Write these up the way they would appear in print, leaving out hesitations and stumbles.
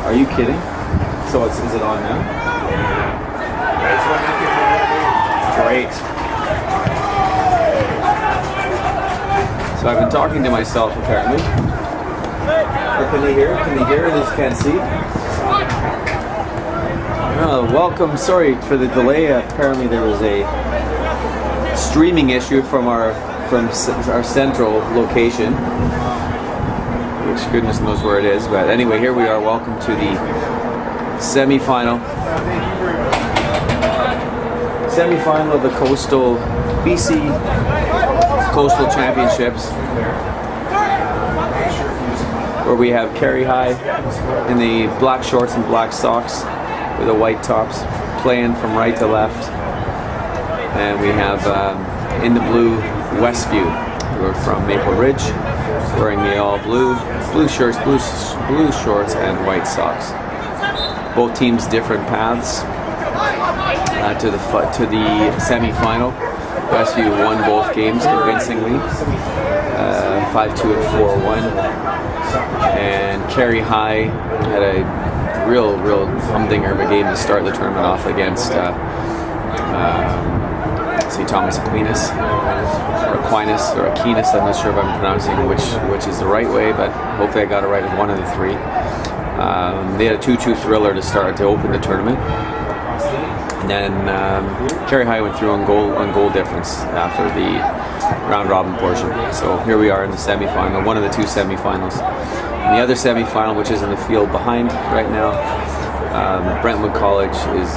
Are you kidding? So is it on now? Great. So I've been talking to myself apparently. Or can they hear? Can they hear? They just can't see. Welcome. Sorry for the delay. Apparently there was a streaming issue from our central location, which goodness knows where it is. But anyway, here we are. Welcome to the semifinal of the Coastal BC Coastal Championships, where we have Carihi in the black shorts and black socks with the white tops, playing from right to left, and we have in the blue Westview, who are from Maple Ridge, wearing the all blue shirts, blue shorts, and white socks. Both teams different paths to the semi-final. Westview won both games convincingly, 5-2 and 4-1. And Carihi had a real humdinger of a game to start the tournament off against St. Thomas Aquinas, or Aquinas. I'm not sure if I'm pronouncing which is the right way, but hopefully I got it right with one of the three. They had a 2-2 thriller to open the tournament. And then Carihi went through on goal difference after the round robin portion. So here we are in the semifinal, one of the two semifinals. And the other semifinal, which is in the field behind right now, Brentwood College is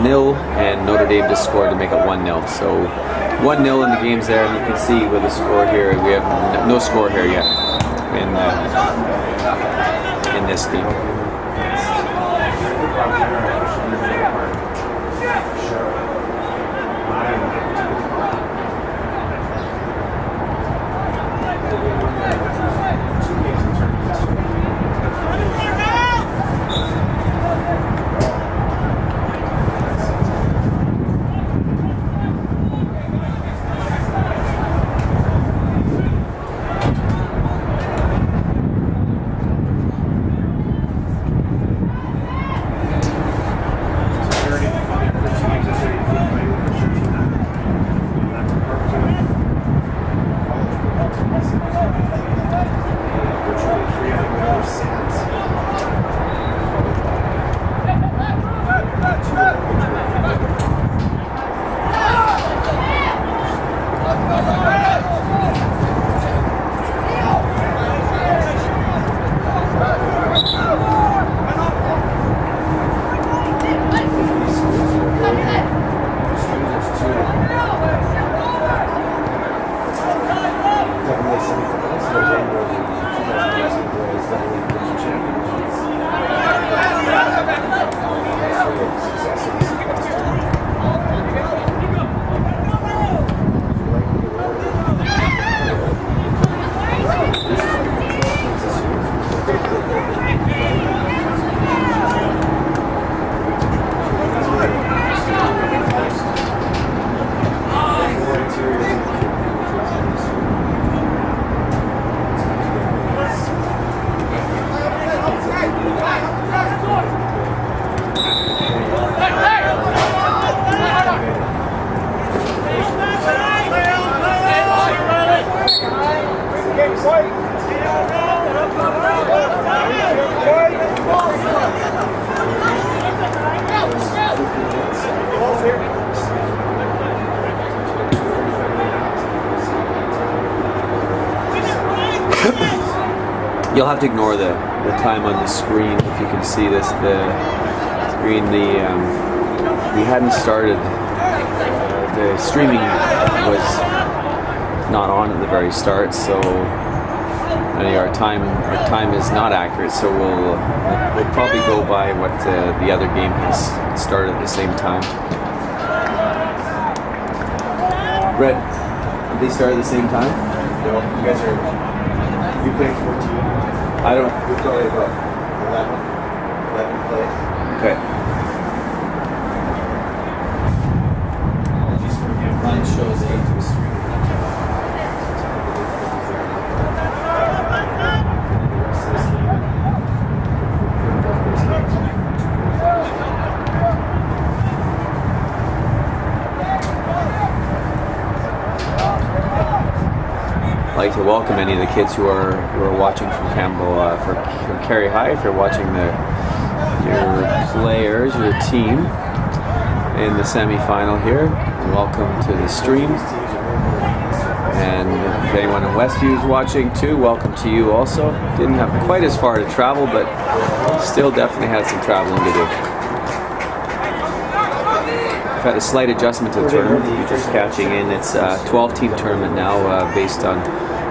0, and Notre Dame just scored to make it 1-0. So 1-0 in the games there, and you can see with the score here, we have no score here yet in this game. You'll have to ignore the time on the screen if you can see this. The screen, we hadn't started. The streaming was not on at the very start, so our time is not accurate. So we'll probably go by what the other game has started at the same time. Brett, did they start at the same time? No, you guys are. You played 14. I don't. We're probably about 11 plays. Okay. Mine shows 8 to the stream. like to welcome any of the kids who are watching from Campbell, from Carihi. If you're watching your players, your team in the semifinal here, welcome to the stream. And if anyone in Westview is watching too, welcome to you also. Didn't have quite as far to travel, but still definitely had some traveling to do. I've had a slight adjustment to the tournament. If you're just catching in, it's a 12-team tournament now, based on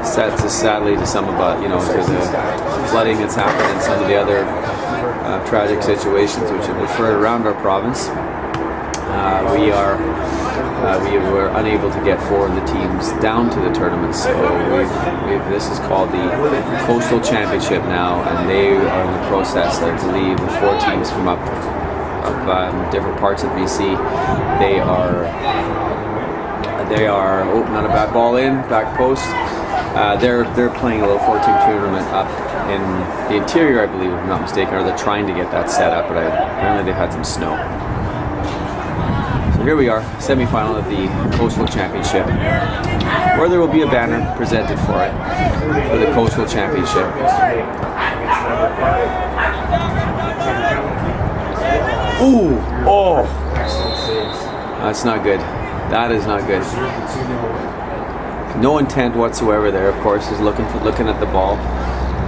sadly to some about to the flooding that's happened and some of the other tragic situations which have occurred around our province. We were unable to get 4 of the teams down to the tournament, so this is called the Coastal Championship now, and they are in the process, I believe, with 4 teams from up different parts of BC. They are not a bad ball in back post. They're playing a little 4-team tournament up in the interior, I believe, if I'm not mistaken, or they're trying to get that set up, but apparently they've had some snow. So here we are, semi-final of the Coastal Championship, where there will be a banner presented for it, for the Coastal Championship. Ooh! Oh! That's not good. That is not good. No intent whatsoever there, of course, is looking at the ball,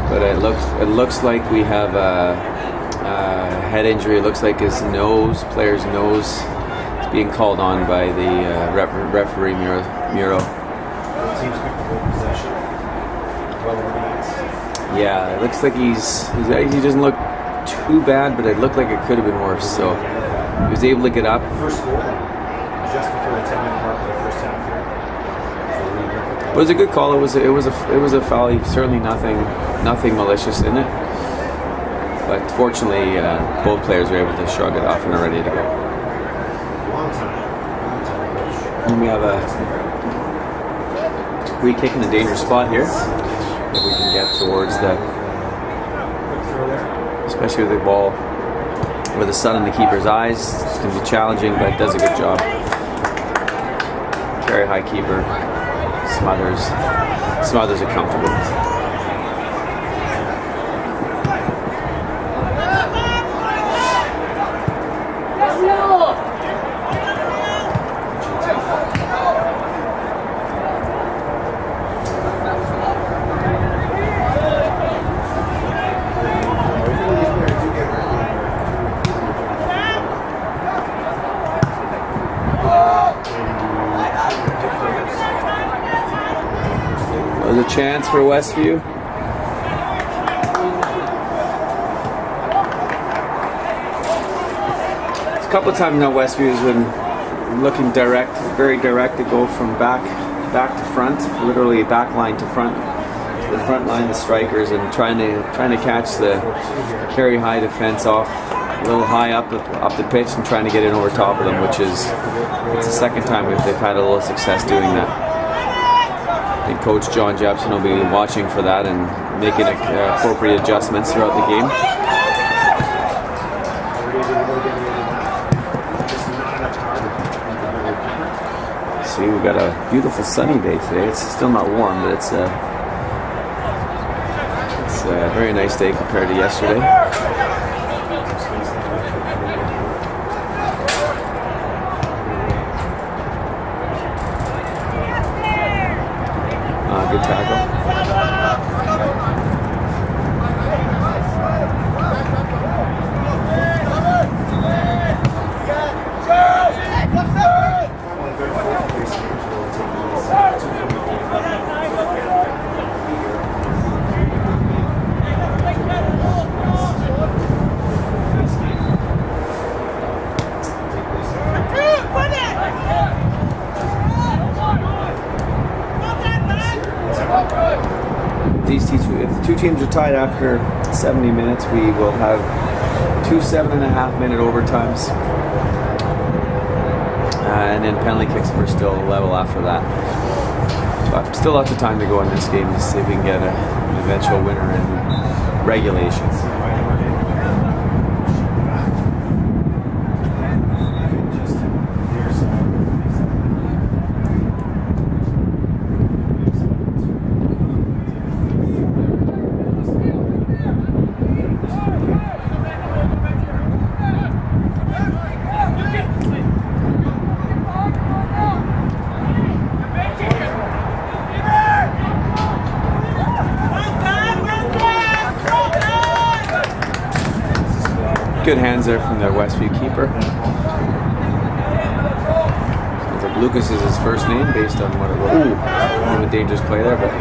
but it looks like we have a head injury. It looks like his player's nose, is being called on by the referee Muro. Yeah, it looks like he doesn't look too bad, but it looked like it could have been worse. So he was able to get up. First goal, just before the 10-minute mark of the first half here. It was a good call. It was a foul. Certainly nothing malicious in it. But fortunately, both players were able to shrug it off and are ready to go. And we have a free kick in a dangerous spot here. If we can get towards especially with the ball with the sun in the keeper's eyes, it's going to be challenging, but it does a good job. Very high keeper. Smothers it comfortably. There's a chance for Westview. It's a couple of times now Westview has been looking very direct to go from back to front, literally back line to front, the front line, the strikers, and trying to catch the Carihi defense off a little high up the pitch and trying to get in over top of them, which is it's the second time they've had a little success doing that. I think Coach John Jepson will be watching for that and making appropriate adjustments throughout the game. See, we've got a beautiful sunny day today. It's still not warm, but it's a very nice day compared to yesterday. Good tackle. If the two teams are tied after 70 minutes, we will have 2 7.5-minute overtimes, and then penalty kicks if we're still level after that. But still lots of time to go in this game to see if we can get an eventual winner in regulations. Good hands there from the Westview keeper. Sounds like Lucas is his first name based on what it was. Ooh, kind of a dangerous play there, but.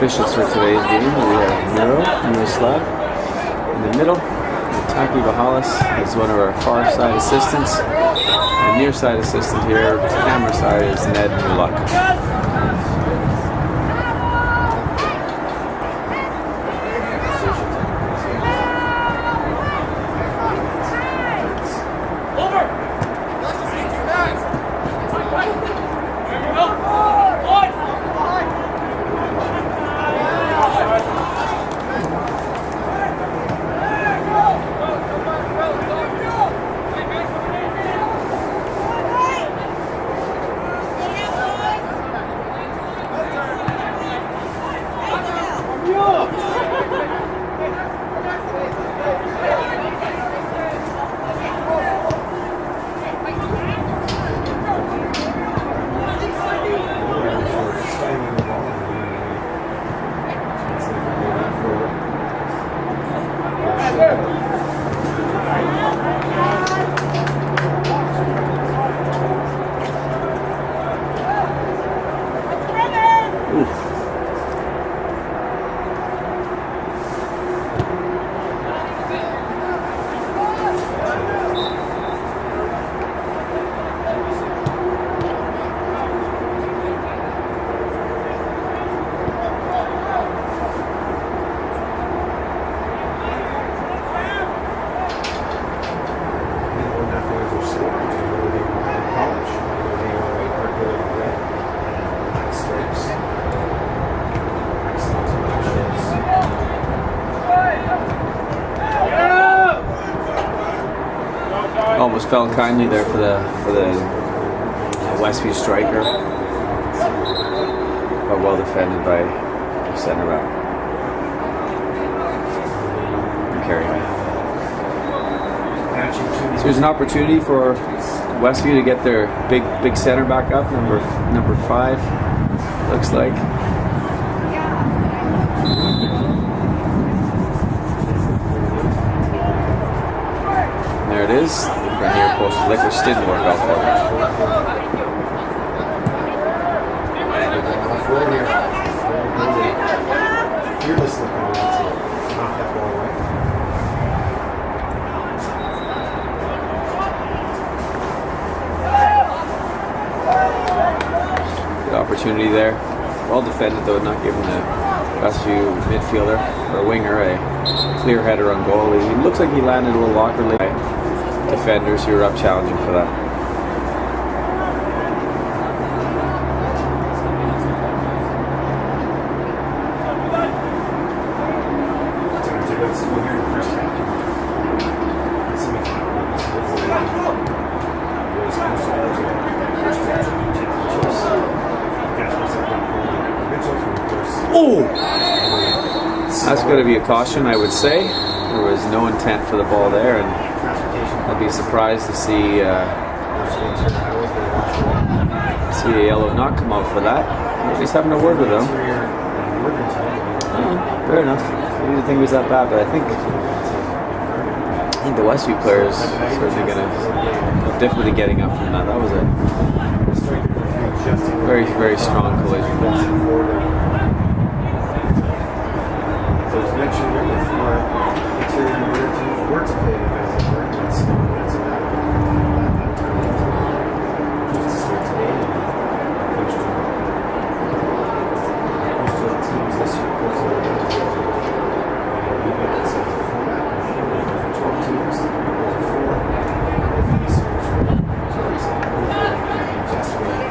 Officials for today's game. We have Miro Slav in the middle. Taki Bahalis is one of our far side assistants. The near side assistant here, camera side, is Ned Mulak. Almost fell kindly there for the Westview striker, but well defended by the center back. Carihi. So there's an opportunity for Westview to get their big center back up, number 5, looks like. There it is. Right near post flick, which didn't work out for him. Fearless looking, knock that ball away. opportunity there. Well defended though, not giving the Westview midfielder or winger a clear header on goal. He looks like he landed a little awkwardly. Defenders who are up challenging for that. Oh! That's going to be a caution, I would say. There was no intent for the ball there, and I'd be surprised to see a yellow not come out for that. He's having a word with him. Fair enough. I didn't think it was that bad, but I think the Westview players certainly going to definitely getting up from that. That was a very, very strong collision. So it's mentioned here before interior teams were to play defensive work, that's a matter of that time just to start today and finish tomorrow. Most of the teams this year, most of the teams we've got this as a format of 12 teams, there's a 4. This year's yesterday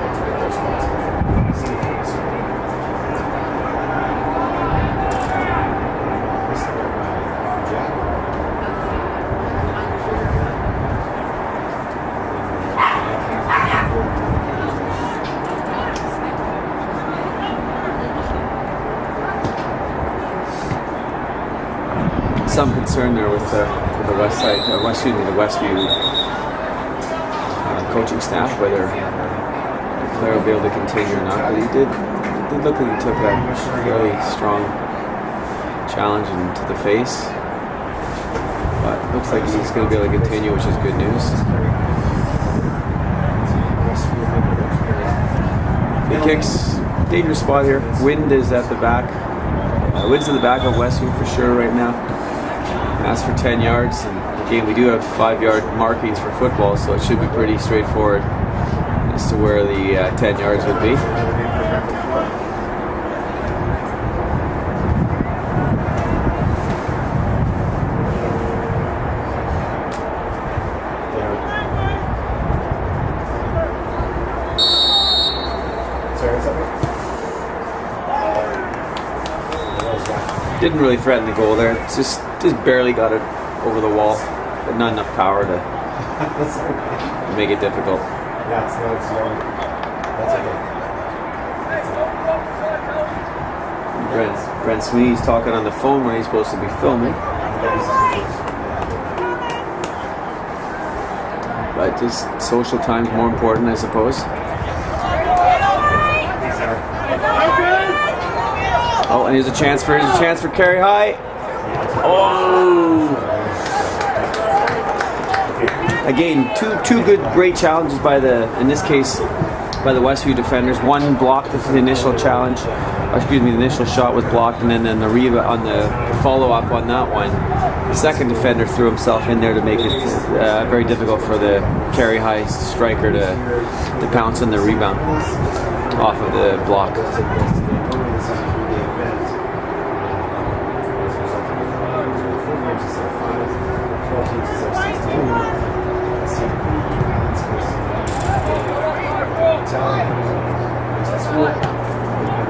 to get their spots in the semifinals. Some concern there with the Westview coaching staff, whether the player will be able to continue or not. But he did look like he took that very strong challenge into the face. But it looks like he's going to be able to continue, which is good news. He kicks, dangerous spot here. Wind is at the back. Wind's at the back of Westview for sure right now. Asked for 10 yards, and again we do have 5-yard markings for football, so it should be pretty straightforward as to where the 10 yards would be. Didn't really threaten the goal there. Just barely got it over the wall, but not enough power to make it difficult. That's okay. Brent Sweeney's talking on the phone when he's supposed to be filming. But just social time's more important, I suppose. Oh, and here's a chance for Carihi. Oh! Again, two good, great challenges by in this case, by the Westview defenders. One blocked the initial challenge, the initial shot was blocked, and then the on the follow-up on that one, the second defender threw himself in there to make it very difficult for the Carihi striker to pounce on the rebound off of the block.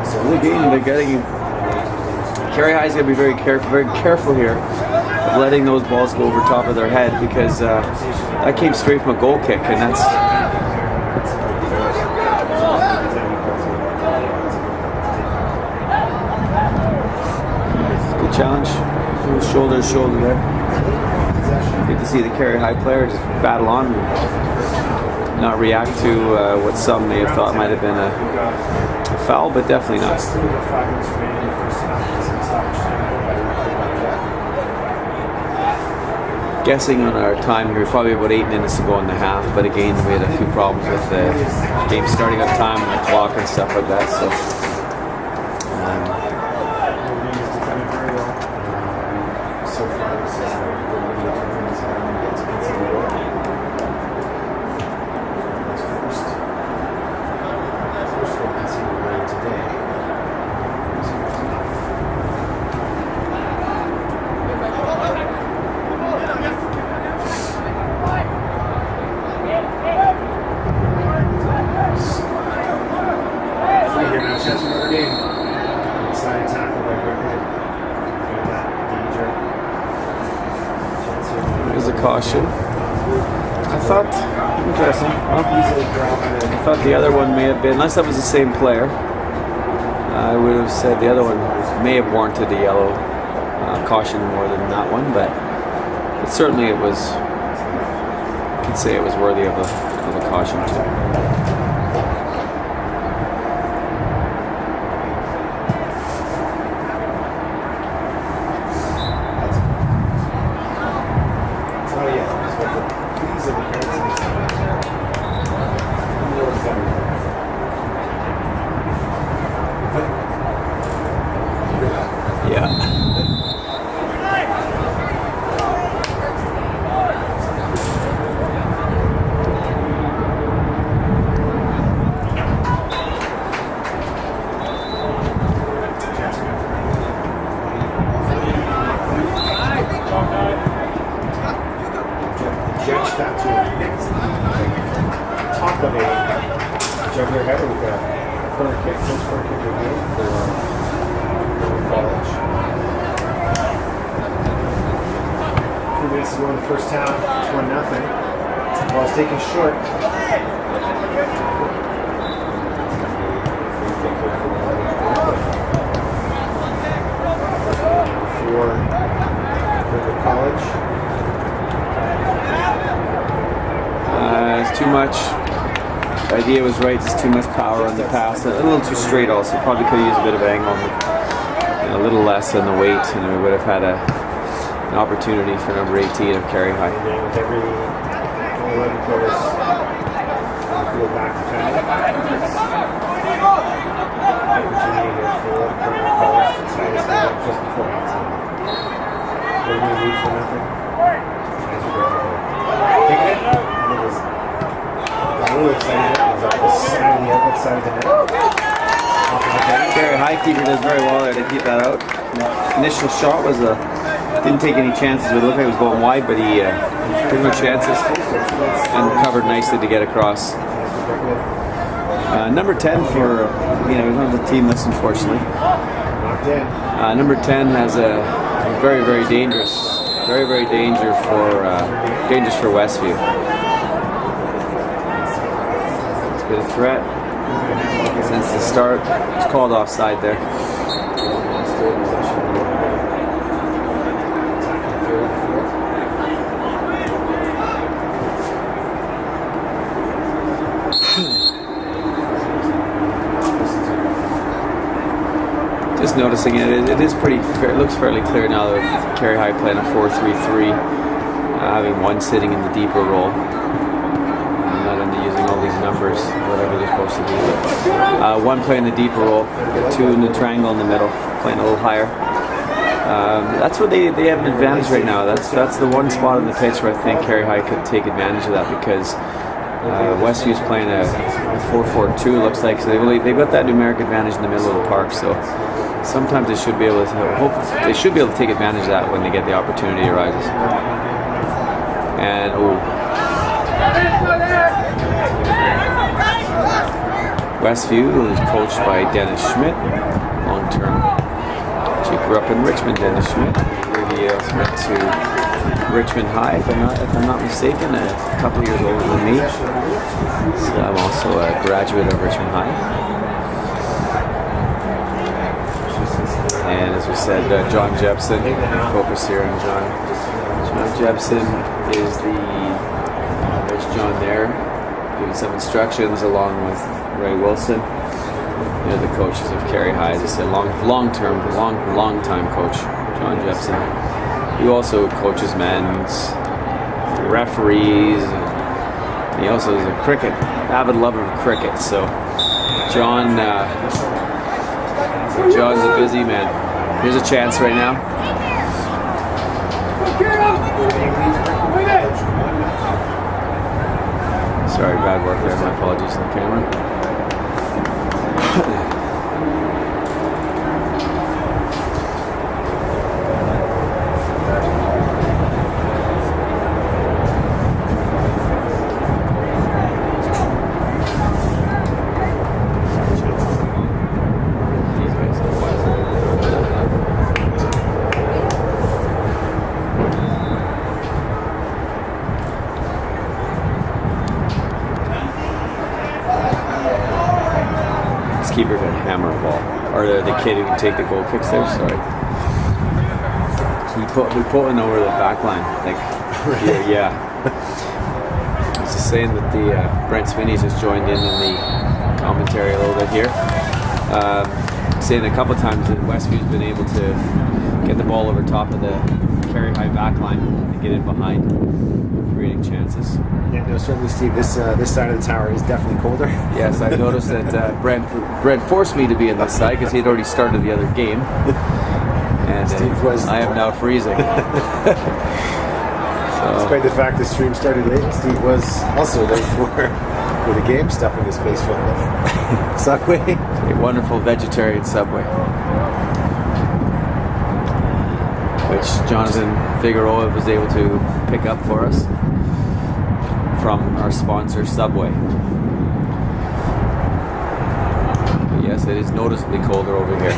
So again, they're getting. Carihi's going to be very careful here of letting those balls go over top of their head, because that came straight from a goal kick, and that's. Good challenge. Shoulder to shoulder there. Good to see the Carihi player just battle on and not react to what some may have thought might have been a foul, but definitely not. Guessing on our time here, probably about 8 minutes to go in the half, but again we had a few problems with the game starting on time and the clock and stuff like that, so a caution. I thought, interesting. Well, I thought the other one may have been, unless that was the same player, I would have said the other one may have warranted a yellow caution more than that one, but certainly it was, you could say it was worthy of a caution too. Juggler header with a corner kick, first corner kick of the game for college. 2 minutes to go in the first half, it's 1-0. Ball's taken short. For college. It's too much. The idea was right, just too much power on the pass. A little too straight also. Probably could have used a bit of angle and a little less on the weight, and we would have had an opportunity for number 18 of Carihi. With every 11 players on the field back defending. Opportunity to fill up for college to tie this game up just before halftime. What do we need for nothing? Pick it. And it was a little excited. It was off the side of the outlet side of the net. Carihi keeper does very well there to keep that out. The initial shot was didn't take any chances. It looked like it was going wide, but he took no chances and covered nicely to get across. Number 10 for he was on the team list, unfortunately. Number 10 has a very dangerous for Westview. It's been a threat since the start. It's called offside there. Just noticing it is pretty fair. It looks fairly clear now that Carihi playing a 4-3-3, having one sitting in the deeper role. I'm not into using all these numbers, whatever they're supposed to be. One playing the deeper role, two in the triangle in the middle, playing a little higher. That's where they have an advantage right now. That's the one spot on the pitch where I think Carihi could take advantage of that, because Westview's playing a 4-4-2, looks like, so they've got that numeric advantage in the middle of the park. So sometimes they should be able to take advantage of that when they get the opportunity arises. And Westview is coached by Dennis Schmidt, long term. She grew up in Richmond, Dennis Schmidt. He went to Richmond High, if I'm not mistaken, a couple years older than me. So I'm also a graduate of Richmond High. And as we said, John Jepson, focus here on John. John Jepson is there's John there, giving some instructions along with Ray Wilson. They're the coaches of Carihi. As I said, long time coach, John Jepson. He also coaches men's, referees, and he also is a avid lover of cricket. So John's a busy man. Here's a chance right now. Sorry, bad work there. My apologies on the camera. keeper can hammer a ball, or the kid who can take the goal kicks there. Sorry, we put one over the back line. Like, yeah. I was just saying that the Brent Swinney's just joined in the commentary a little bit here. Saying a couple times that Westview's been able to get the ball over top of the Carihi back line and get in behind, creating chances. Yeah, no, certainly, Steve. This side of the tower is definitely colder. Yes, I've noticed that Brent forced me to be in this side because he had already started the other game, and I am now freezing. Despite the fact the stream started late, Steve was also late for the game, stuffing his face full of Subway. A wonderful vegetarian Subway, which Jonathan Figueroa was able to pick up for us from our sponsor Subway. But yes, it is noticeably colder over here.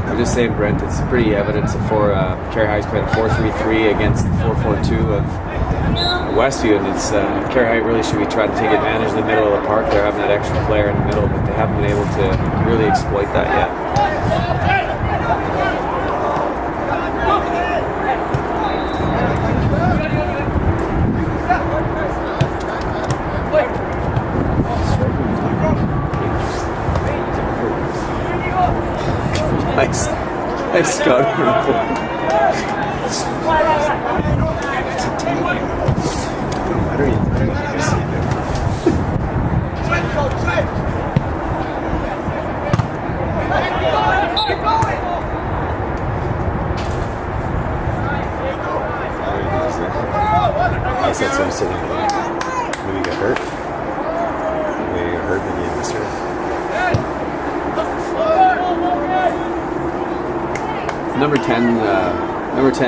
I'm just saying, Brent, it's pretty evident for Carihi's playing 4-3-3 against the 4-4-2 of Westview, and it's Carihi really should be trying to take advantage of the middle of the park. They're having that extra player in the middle, but they haven't been able to really exploit that yet. Nice Scott. I don't even see it there. I guess that's what I'm sitting here. Maybe he got hurt. Maybe he got hurt, maybe he missed her. Number 10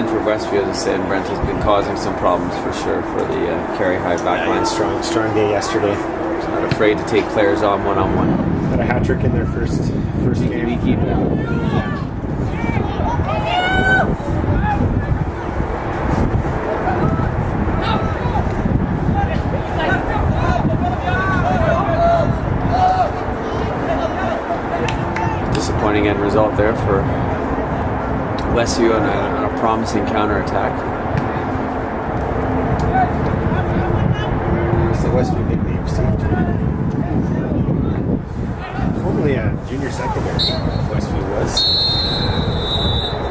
for Westview, as I said, Brent has been causing some problems for sure for the Carihi backline. Strong day yesterday. He's not afraid to take players on one-on-one. Got a hat trick in their first game. We keep it. Disappointing end result there for Westview on a promising counterattack. What's the Westview nickname, Steve? Formerly a junior secondary, Westview was.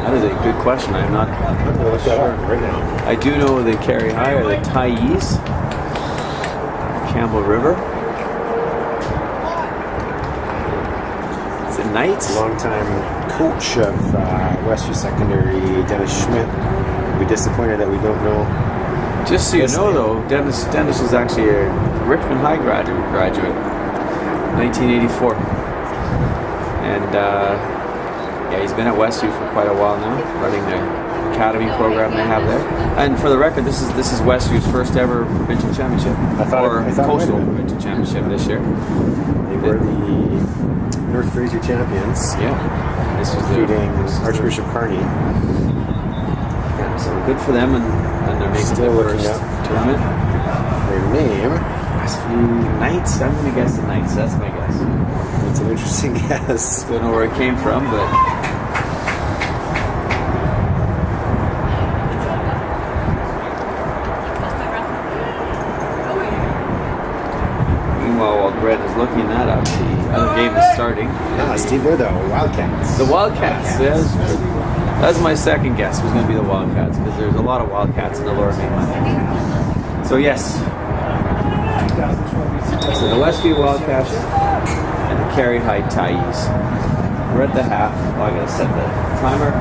That is a good question. I'm not I'm going to look that up right now. I do know the Carihi are the Thais, Campbell River. It's a Knights. Longtime coach of Westview Secondary, Dennis Schmidt. We'll be disappointed that we don't know. Just so you know, though, Dennis is actually a Richmond High graduate, 1984, and yeah, he's been at Westview for quite a while now, running the academy program they have there. And for the record, this is Westview's first ever provincial championship, I thought coastal provincial championship this year. They were the North Fraser champions. Yeah, this was defeating Archbishop Carney. Yeah, so good for them, and they're making Still their looking first up. tournament. Their name. Westview Knights. I'm going to guess the Knights. That's my guess. It's an interesting guess. Don't know where it came from, but meanwhile, while Brett is looking that up, the other game is starting. Steve, they're the Wildcats. The Wildcats. Yes. That's my second guess. Was going to be the Wildcats because there's a lot of Wildcats in the Lower Mainland. So yes. So the Westview Wildcats and the Carihi Thais. We're at the half. Oh, I gotta set the timer.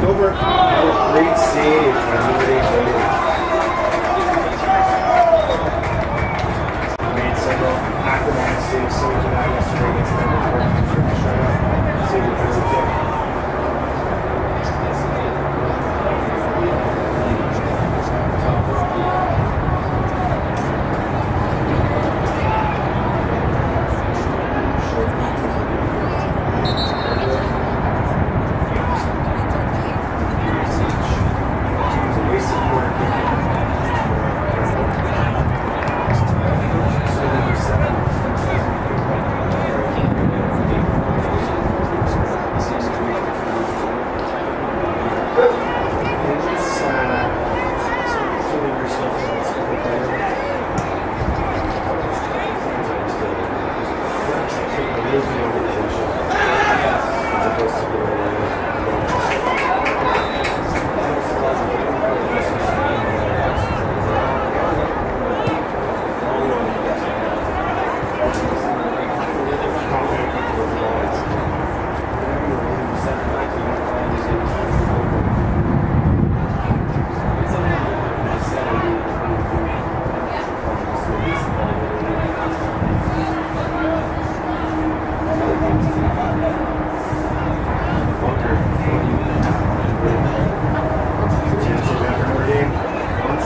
Over. Oh, great save. Made several acrobatic saves similar to that yesterday against them. Save the defensive kick.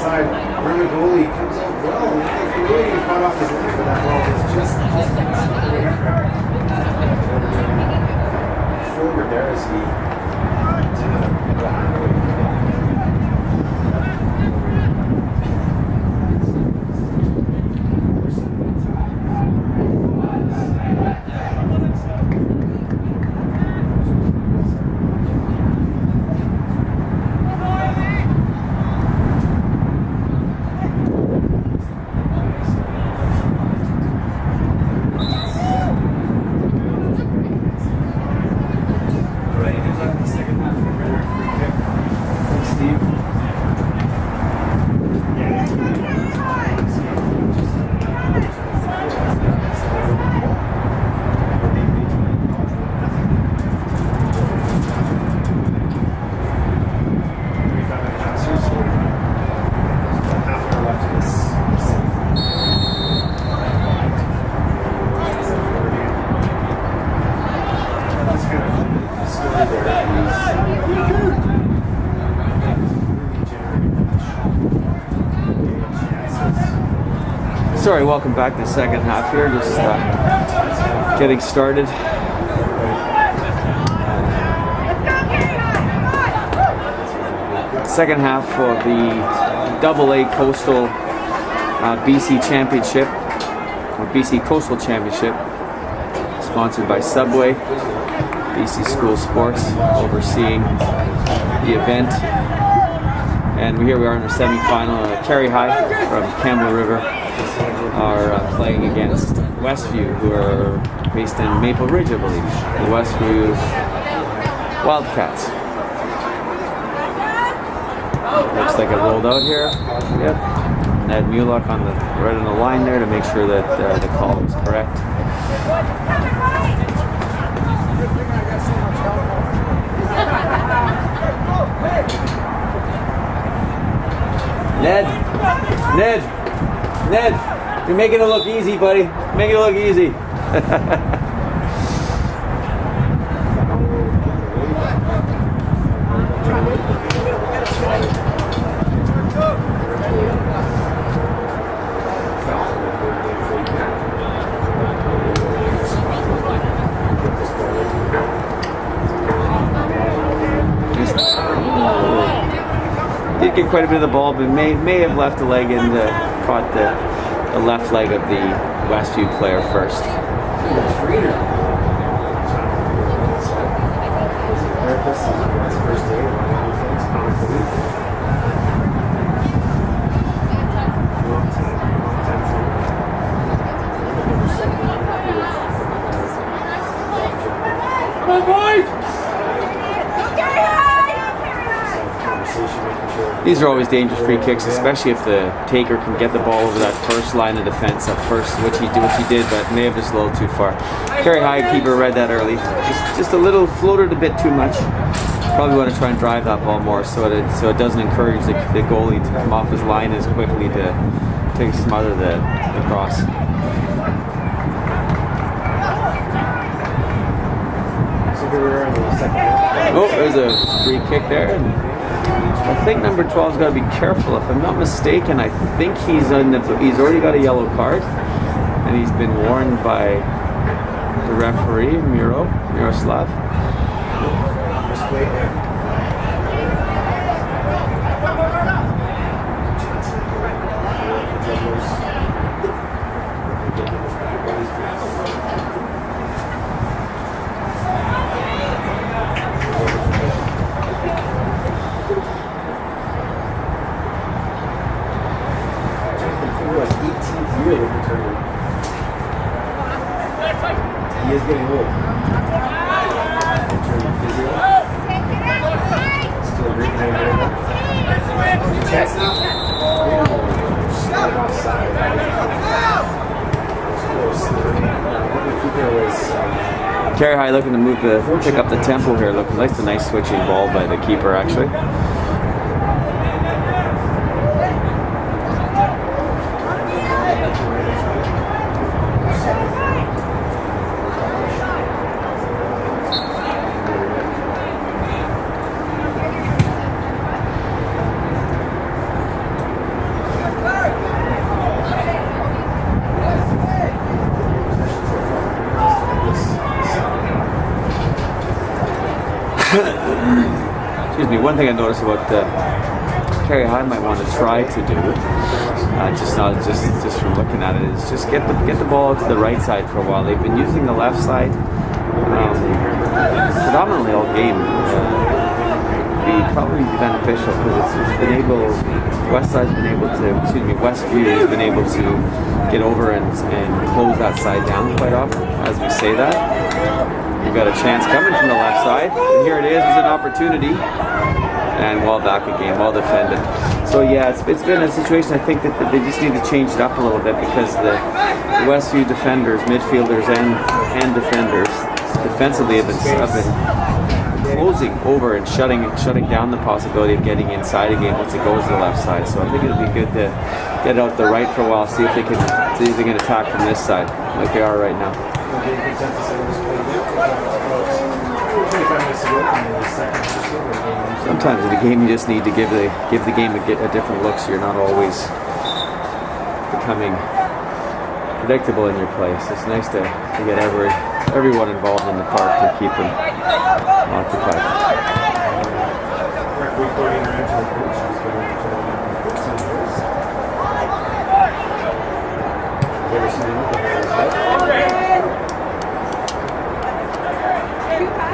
Where the goalie comes out well, the goalie caught off his line, but that ball was just away from forward there as he Sorry, welcome back to the second half here. Just getting started. Second half of the AA Coastal BC Championship, or BC Coastal Championship, sponsored by Subway, BC School Sports, overseeing the event. And here we are in the semi-final, Carihi from Campbell River. are playing against Westview, who are based in Maple Ridge, I believe. The Westview Wildcats. Looks like it rolled out here. Yep. Ned Mulock on the right on the line there to make sure that the call was correct. Ned, you're making it look easy, buddy. Making it look easy. Did get quite a bit of the ball, but may have left a leg and caught the left leg of the Westview player first. These are always dangerous free kicks, especially if the taker can get the ball over that first line of defense up first, which he did, but may have just a little too far. Carihi keeper read that early. Just a little floated a bit too much. Probably want to try and drive that ball more so it doesn't encourage the goalie to come off his line as quickly to smother the cross. Oh, there's a free kick there. I think number 12's got to be careful. If I'm not mistaken, I think he's already got a yellow card, and he's been warned by the referee, Miroslav. He is getting old. Still a great name there. Carihi looking to pick up the tempo here. Looking like a nice switching ball by the keeper, actually. Excuse me. One thing I noticed about Carihi might want to try to do, just from looking at it, is just get the ball out to the right side for a while. They've been using the left side predominantly all game. Probably beneficial because it's been able. Westview has been able to get over and close that side down quite often. As we say that, we've got a chance coming from the left side, and here it is. It's an opportunity, and well back again, well defended. So yeah, it's been a situation. I think that they just need to change it up a little bit because the Westview defenders, midfielders, and defenders defensively have been closing over and shutting down the possibility of getting inside a game once it goes to the left side. So I think it'll be good to get out the right for a while, see if they can attack from this side like they are right now. Sometimes in the game you just need to give the game a different look, so you're not always becoming predictable in your play. So it's nice to get everyone involved in the park to keep them occupied.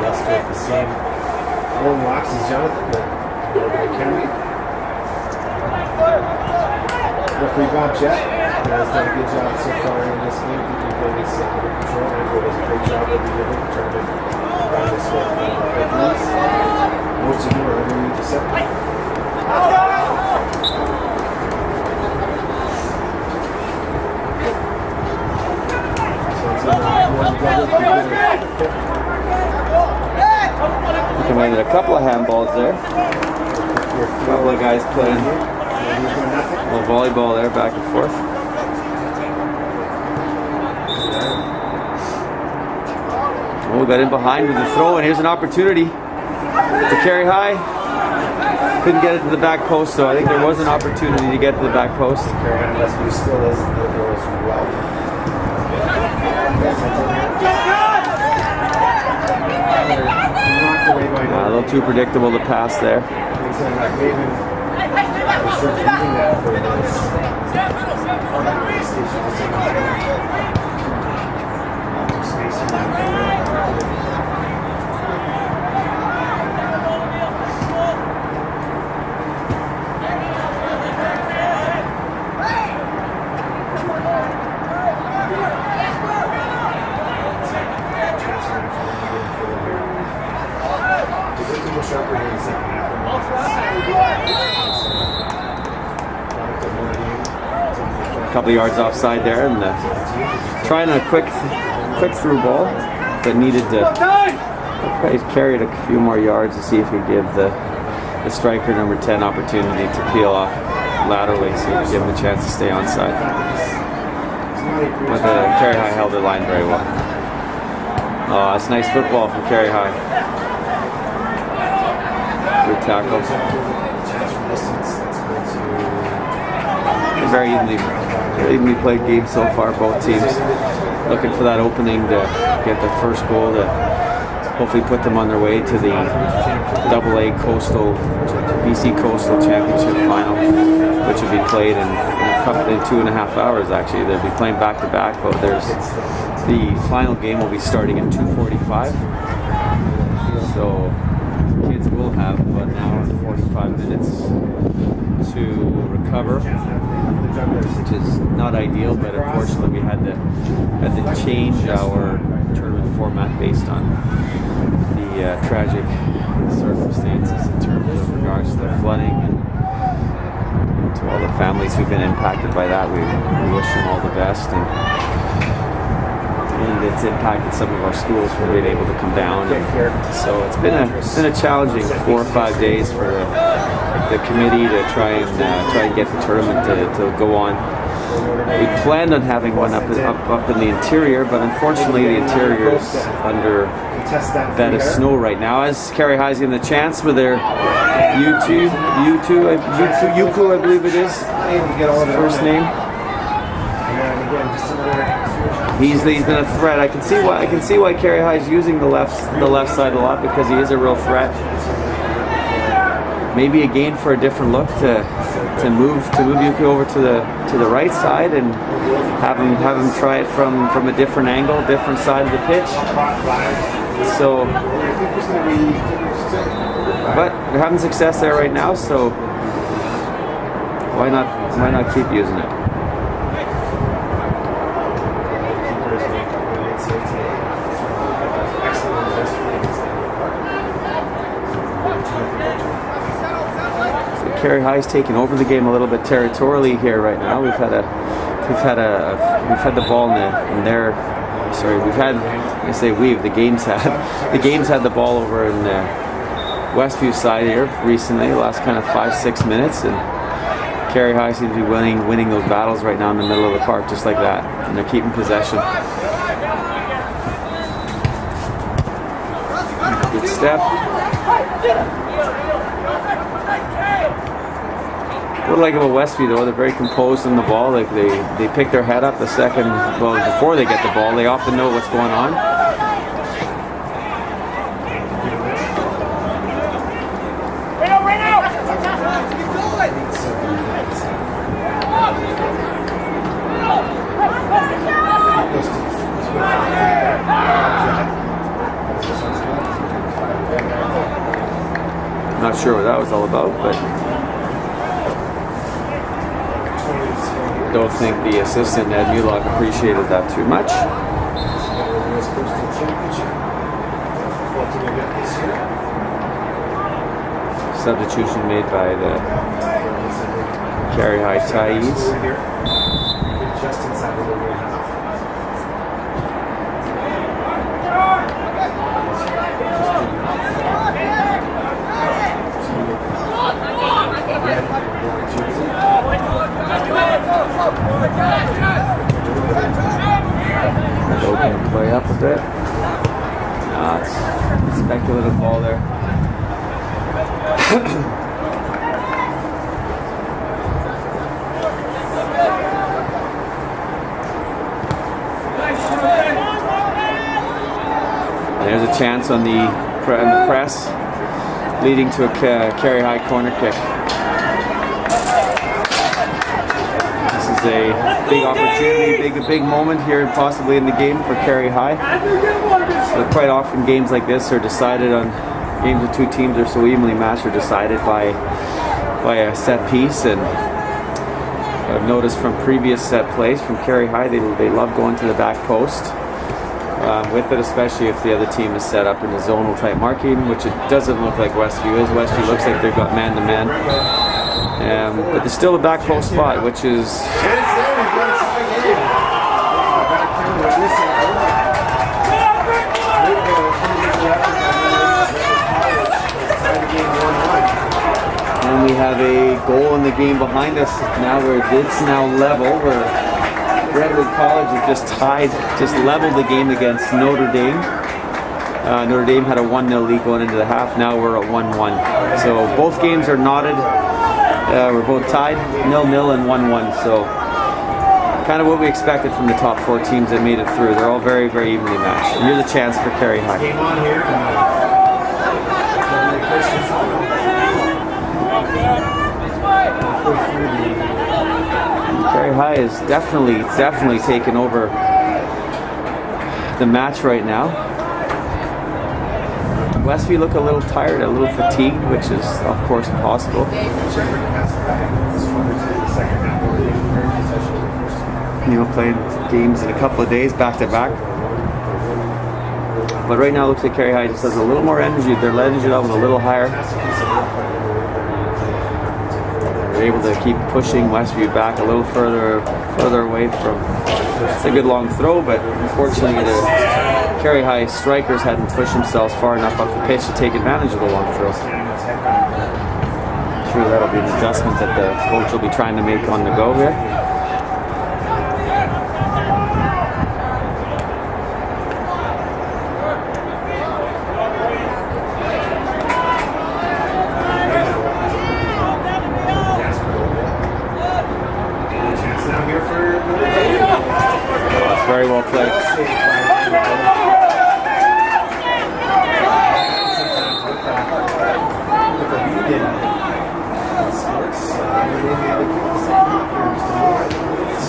Lester with the same long locks as Jonathan, but Kennedy. Referee Bob Jet. has done a good job so far in this game. Keeping things under control. Andrew does a great job of being able to try to run this with ease. Most of them are underneath the set. Committed a couple of handballs there. A couple of guys playing a little volleyball there, back and forth. Oh, got in behind with the throw, and here's an opportunity to Carihi. Couldn't get it to the back post, so I think there was an opportunity to get to the back post. Carihi Westview still is well. A little too predictable to pass there. A couple of yards offside there, and trying a quick through ball, but needed to probably carry it a few more yards to see if we give the striker number 10 opportunity to peel off laterally, so we give him a chance to stay onside. But the Carihi held their line very well. Oh, that's nice football from Carihi. Good tackle. Very evenly played game so far, both teams looking for that opening to get their first goal to hopefully put them on their way to the AA Coastal, BC Coastal Championship final, which will be played in 2.5 hours actually. They'll be playing back to back, but the final game will be starting at 2:45. So kids will have about an hour and 45 minutes to recover, which is not ideal, but unfortunately we had to change our tournament format based on the tragic circumstances in terms of regards to the flooding, and to all the families who've been impacted by that. We wish them all the best, and it's impacted some of our schools from being able to come down. And so it's been a challenging 4 or 5 days for the committee to try and get the tournament to go on. We planned on having one up in the interior, but unfortunately the interior is under a bed of snow right now. As Carihi's getting the chance with their Yuku, I believe it is, first name. He's been a threat. I can see why Carihi is using the left side a lot, because he is a real threat. Maybe again for a different look to move Yuku over to the right side and have him try it from a different angle, different side of the pitch. So, but they're having success there right now, so why not keep using it? Carihi's taking over the game a little bit territorially here right now. We've had the ball in their. Sorry, the game's had the ball over in Westview side here recently, the last kind of 5-6 minutes, and Carihi seems to be winning those battles right now in the middle of the park, just like that, and they're keeping possession. Good step. What I like about Westview though, they're very composed on the ball. Like they pick their head up before they get the ball. They often know what's going on. Not sure what that was all about, but don't think the assistant Ed Mulock appreciated that too much. Substitution made by the Carihi Thais. Just inside the little half. Open play up a bit. No, it's speculative ball there. There's a chance on the press, leading to a Carihi corner kick. This is a big opportunity, a big moment here, possibly in the game for Carihi. So quite often games like this are decided on games of two teams are so evenly matched are decided by a set piece, and I've noticed from previous set plays from Carihi they love going to the back post. With it, especially if the other team is set up in a zonal type marking, which it doesn't look like Westview is. Westview looks like they've got man-to-man. But there's still a back post spot, which is... And we have a goal in the game behind us now where it's now level, where Redwood College has just leveled the game against Notre Dame. Notre Dame had a 1-0 lead going into the half. Now we're at 1-1. So both games are knotted. We're both tied, 0-0 and 1-1. So kind of what we expected from the top four teams that made it through. They're all very, very evenly matched. And here's a chance for Carihi. Game on here. Carihi is definitely taken over the match right now. Westview look a little tired, a little fatigued, which is of course possible. You know, playing games in a couple of days back to back. But right now it looks like Carihi just has a little more energy. Their energy level a little higher. Able to keep pushing Westview back a little further away from. It's a good long throw, but unfortunately the Carihi strikers hadn't pushed themselves far enough off the pitch to take advantage of the long throws. I'm sure that'll be an adjustment that the coach will be trying to make on the go here. Very well played.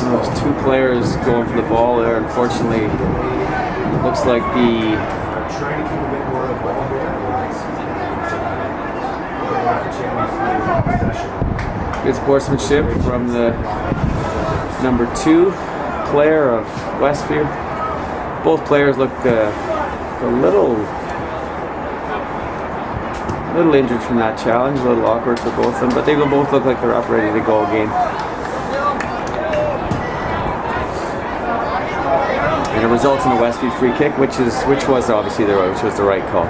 Those two players going for the ball there. Unfortunately, looks like the good sportsmanship from the number 2 player of Westview. Both players look a little injured from that challenge, a little awkward for both of them, but they will both look like they're up ready to go again. And it results in a Westview free kick, which was obviously the right call.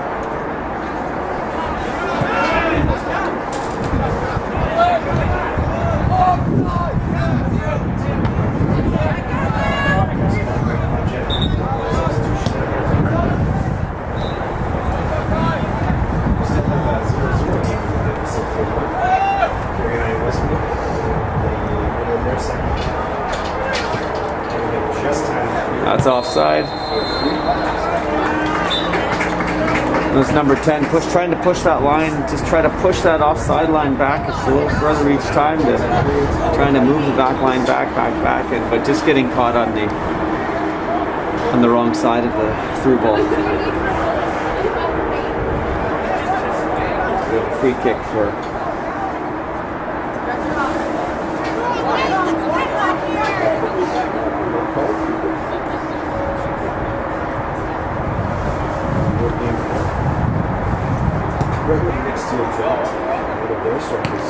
That's offside. That's number 10. Trying to push that line. Just try to push that offside line back. It's a little further each time. Trying to move the back line back, but just getting caught on the wrong side of the through ball. Free kick for Next to a drought, the bear strike is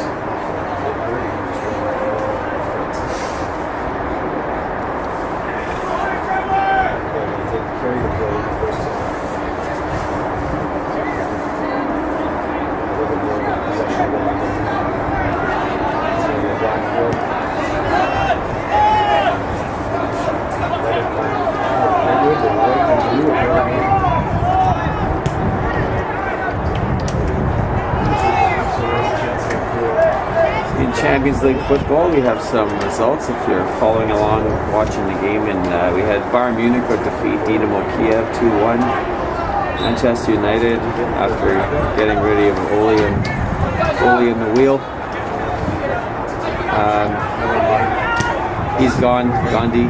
carry the play the first time. Possession Blackfield. In Champions League football, we have some results if you're following along watching the game. And we had Bayern Munich would defeat Dynamo Kiev 2-1. Manchester United, after getting rid of Oli in the wheel, he's gone, Gandhi.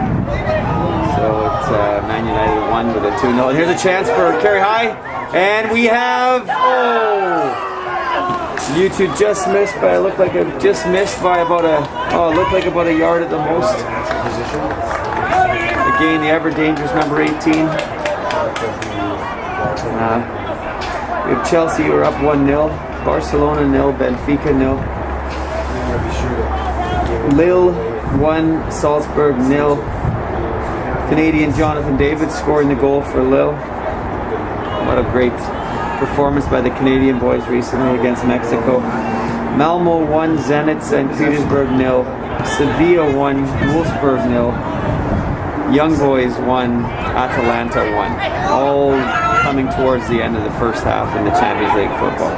So it's Man United 1 with a 2-0. And here's a chance for Carihi, and we have U2 just missed by about a yard at the most. Again, the ever dangerous number 18. We have Chelsea who are up 1-0, Barcelona 0, Benfica 0, Lille 1, Salzburg 0. Canadian Jonathan David scoring the goal for Lille. What a great performance by the Canadian boys recently against Mexico. Malmo 1, Zenit St. Petersburg 0, Sevilla 1, Wolfsburg 0, Young Boys 1, Atalanta 1. All coming towards the end of the first half in the Champions League football.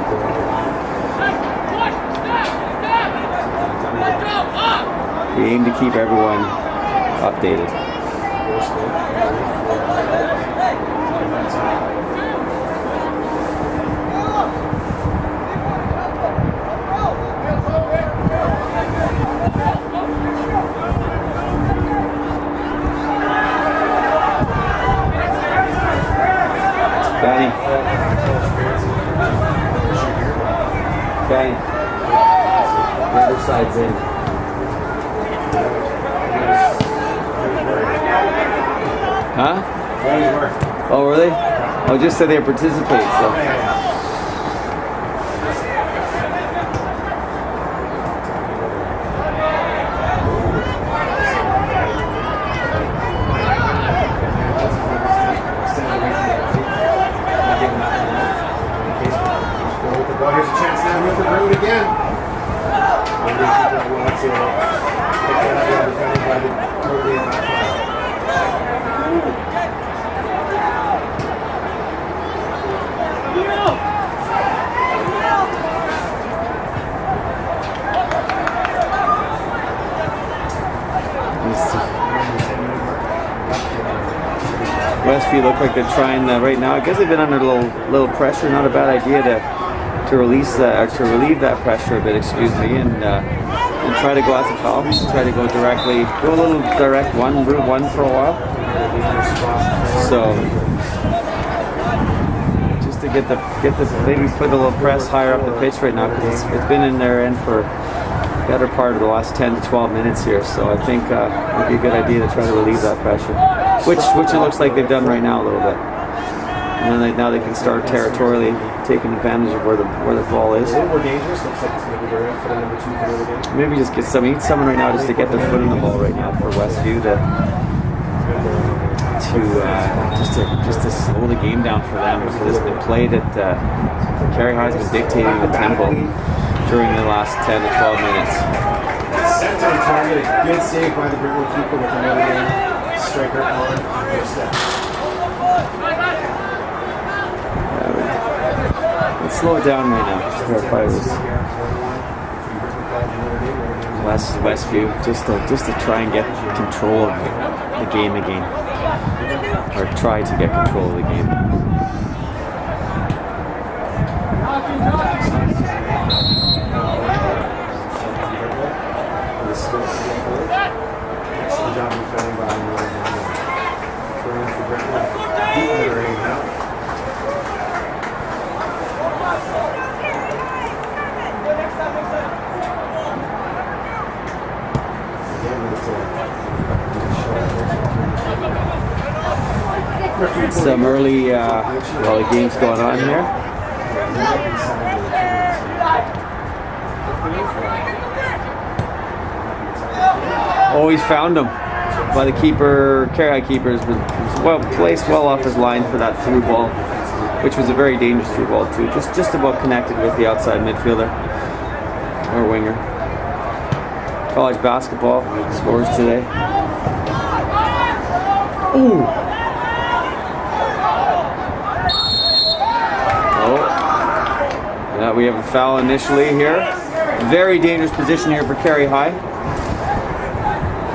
We aim to keep everyone updated. Fanny. The other side's in. Huh? Oh, were they? Oh, just so they participate, so. Here's a chance now here for Brood again. Westview look like they're trying right now. I guess they've been under a little pressure. Not a bad idea to relieve that pressure a bit. Excuse me, and try to go out the foul. Try to go a little direct route one for a while. So just to get the maybe put a little press higher up the pitch right now, because it's been in their end for better part of the last 10 to 12 minutes here. So I think it would be a good idea to try to relieve that pressure, which it looks like they've done right now a little bit. And then now they can start territorially taking advantage of where the ball is. A little more dangerous. Looks like it's maybe they're in for the number 2 for the game. Maybe just get someone right now just to get their foot on the ball right now for Westview just to slow the game down for them, because it's been played at Carihi has been dictating the tempo during the last 10 to 12 minutes. Sent on target, a good save by the Brentwood keeper with another striker on first step. Let's slow it down right now. Just verify this. Westview, just to try and get control of the game again, or try to get control of the game. Excellent job defending by throwing for Brentwood. Deep in the rain now. Again, it's Some early games going on here. Oh, he's found him by the keeper. Carihi keeper has been placed well off his line for that through ball, which was a very dangerous through ball too. Just about connected with the outside midfielder or winger. College basketball scores today. Ooh. We have a foul initially here. Very dangerous position here for Carihi.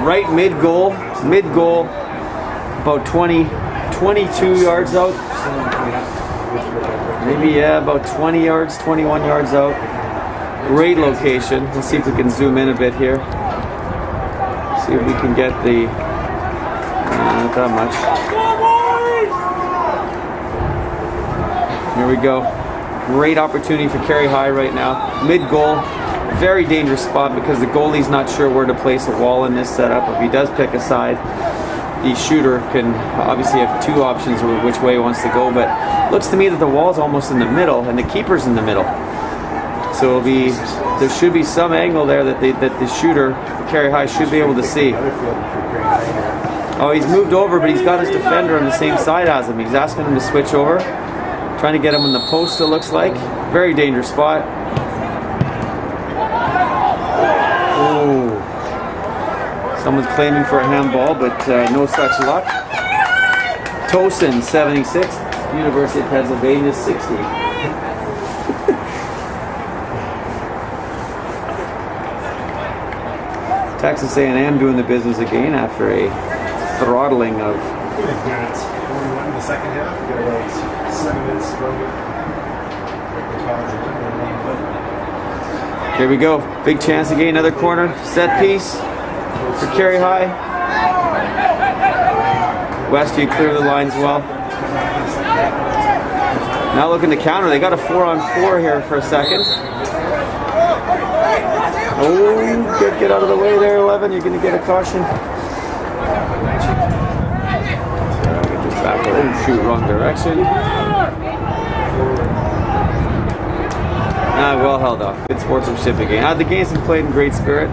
Right mid-goal, about 22 yards out. Maybe, about 20 yards, 21 yards out. Great location. Let's see if we can zoom in a bit here. See if we can get the, not that much. Here we go. Great opportunity for Carihi right now. Mid-goal, very dangerous spot because the goalie's not sure where to place a wall in this setup. If he does pick a side, the shooter can obviously have two options of which way he wants to go, but it looks to me that the wall's almost in the middle and the keeper's in the middle. So there should be some angle there that the shooter, Carihi, should be able to see. Oh, he's moved over, but he's got his defender on the same side as him. He's asking him to switch over. Trying to get him in the post, it looks like. Very dangerous spot. Oh. Someone's claiming for a handball, but no such luck. Tosin, 76. University of Pennsylvania, 60. Texas A&M doing the business again after a throttling of... In the second half, we got about 7 minutes to go. Here we go. Big chance again. Another corner. Set piece for Carihi. Westview clear the lines well. Now looking to counter. They got a 4-on-4 here for a second. Oh, get out of the way there, 11. You're going to get a caution. Back. Oh, shoot, wrong direction. Well held off. Good sportsmanship again. The game's been played in great spirit.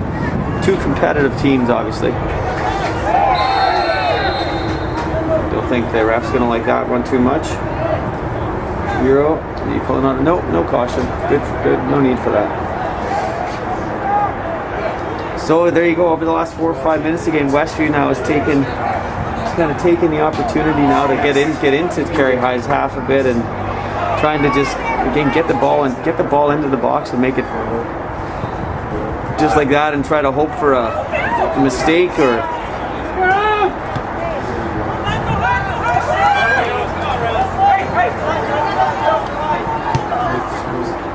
Two competitive teams, obviously. Don't think the ref's going to like that one too much. Euro. Are you pulling on? Nope, no caution. Good. No need for that. So there you go. Over the last 4 or 5 minutes again, Westview now has kind of taking the opportunity now to get into Carihi's half a bit and trying to just again get the ball into the box and make it just like that and try to hope for a mistake or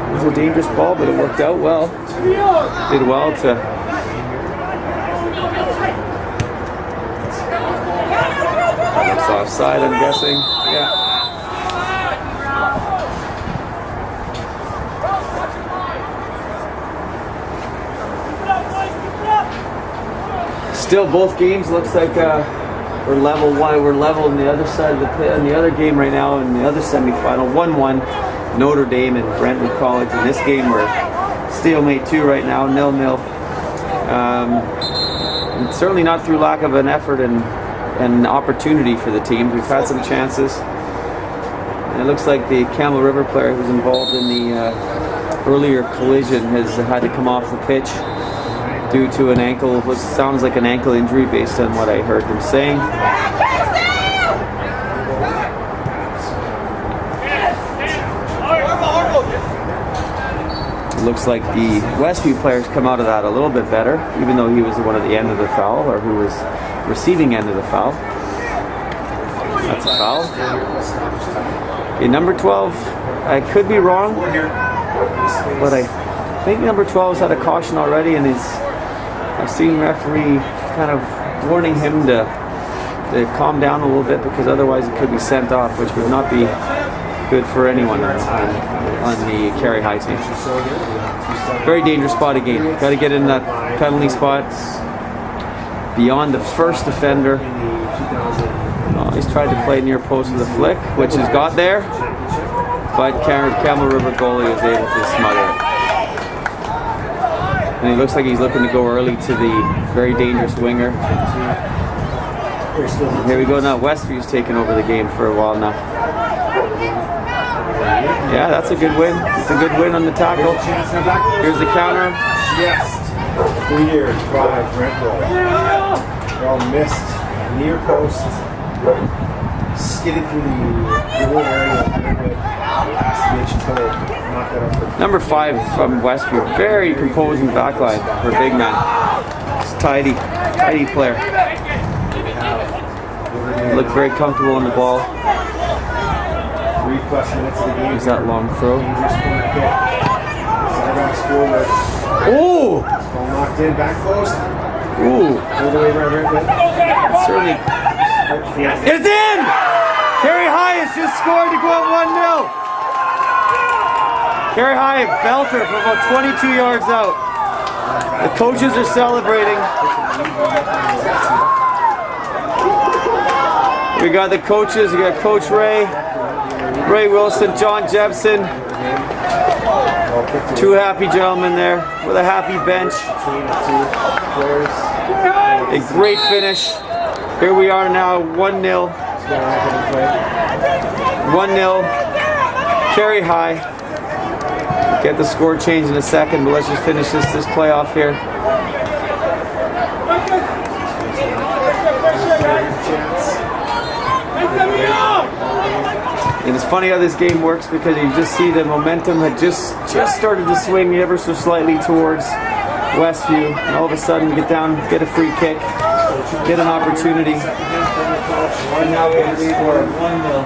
it was a dangerous ball, but it worked out well. Did well to offside, I'm guessing. Yeah. Still, both games looks like we're level. We're level on the other side of the pit. In the other game right now, in the other semifinal, 1-1, Notre Dame and Brentwood College. In this game, we're stalemate 2 right now, 0-0. Certainly not through lack of an effort and opportunity for the team. We've had some chances. And it looks like the Camel River player who's involved in the earlier collision has had to come off the pitch due to an ankle, what sounds like an ankle injury based on what I heard them saying. It looks like the Westview players come out of that a little bit better, even though he was the one at the end of the foul, or who was receiving end of the foul. That's a foul. Okay, number 12, I could be wrong, but I think number 12's had a caution already, and I've seen referee kind of warning him to calm down a little bit, because otherwise it could be sent off, which would not be good for anyone on the Carihi team. Very dangerous spot again. Got to get in that penalty spot beyond the first defender He's tried to play near post with a flick, which is got there, but Camel River goalie is able to smother it. And he looks like he's looking to go early to the very dangerous winger. Here we go now. Westview's taken over the game for a while now. Yeah, that's a good win. It's a good win on the tackle. Here's the counter. Just cleared by Brentwood. They're all missed. Near post. Skidded through the little area of Brentwood. Last inch toe. Knocked that off. Number 5 from Westview. Very composing backline for a big man. It's tidy player. Looked very comfortable on the ball. 3+ minutes of the game. Here's that long throw. Center forward. Ooh! Ball knocked in, back post. Ooh! Pulled away by Brentwood. Certainly. It's in! Carihi has just scored to go up 1-0. Carihi, a belter from about 22 yards out. The coaches are celebrating. We got the coaches. We got Coach Ray Wilson, John Jepson. 2 happy gentlemen there with a happy bench. A great finish. Here we are now, 1-0. 1-0. Carihi. Get the score change in a second, but let's just finish this playoff here. And it's funny how this game works because you just see the momentum had just started to swing ever so slightly towards Westview, and all of a sudden get down, get a free kick, get an opportunity, and now we have to score 1-0.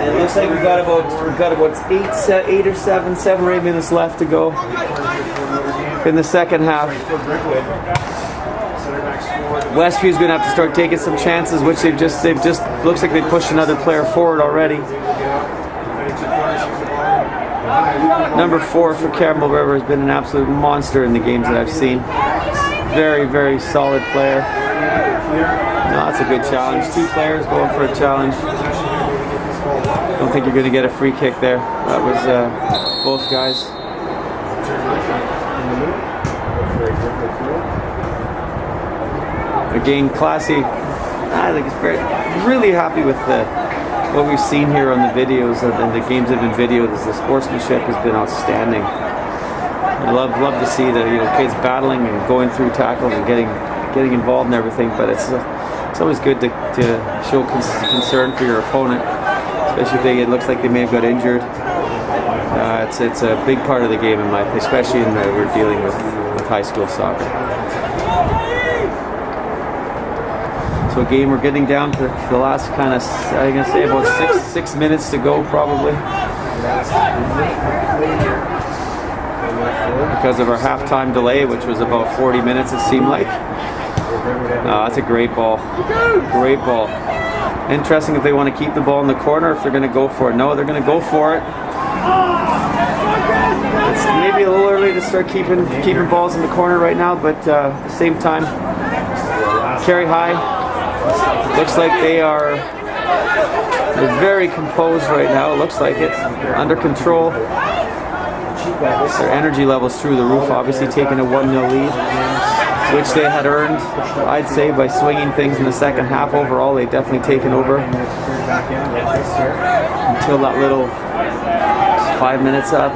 And it looks like we've got about 8 or 7 or 8 minutes left to go in the second half. Westview's going to have to start taking some chances, which they've just looks like they pushed another player forward already. Number 4 for Camel River has been an absolute monster in the games that I've seen. Very, very solid player. No, that's a good challenge. 2 players going for a challenge. I don't think you're going to get a free kick there. That was both guys. Again, classy. I think it's really happy with what we've seen here on the videos and the games that have been videoed. The sportsmanship has been outstanding. I love to see the kids battling and going through tackles and getting involved in everything. But it's always good to show concern for your opponent, especially if it looks like they may have got injured. It's a big part of the game in my opinion, especially when we're dealing with high school soccer. So again, we're getting down to the last kind of, I'm going to say about six minutes to go probably. Because of our halftime delay, which was about 40 minutes it seemed like. That's a great ball. Great ball. Interesting if they want to keep the ball in the corner, if they're going to go for it. No, they're going to go for it. It's maybe a little early to start keeping balls in the corner right now, but at the same time, Carihi looks like they're very composed right now. It looks like it's under control. Their energy levels through the roof, obviously taking a 1-0 lead, which they had earned, I'd say, by swinging things in the second half. Overall, they've definitely taken over until that little 5 minutes up.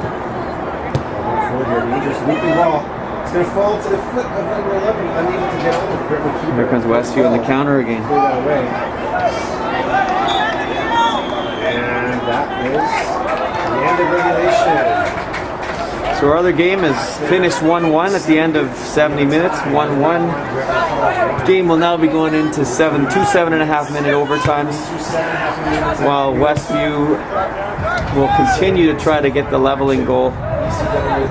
It's going to fall to the foot of number 11, unable to get over. Here comes Westview on the counter again. And that is the end of regulation. So our other game is finished 1-1 at the end of 70 minutes. 1-1. Game will now be going into 2 7.5-minute overtimes, while Westview will continue to try to get the leveling goal,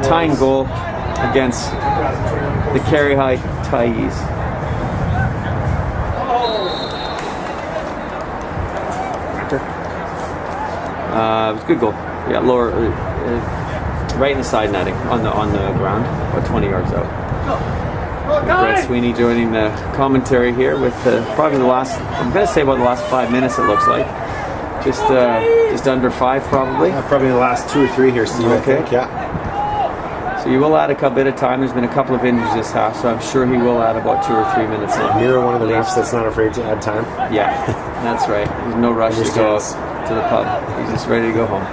tying goal against the Carihi Tigers. It was a good goal. Yeah, lower. right in the side netting on the ground, about 20 yards out. Brett Sweeney joining the commentary here with probably the last, I'm going to say about the last 5 minutes it looks like. Just under 5 probably. Probably the last 2 or 3 here, Steve, I think, yeah. So you will add a bit of time. There's been a couple of injuries this half, so I'm sure he will add about 2 or 3 minutes in. You're one of the refs that's not afraid to add time. Yeah, that's right. There's no rush to go to the pub. He's just ready to go home.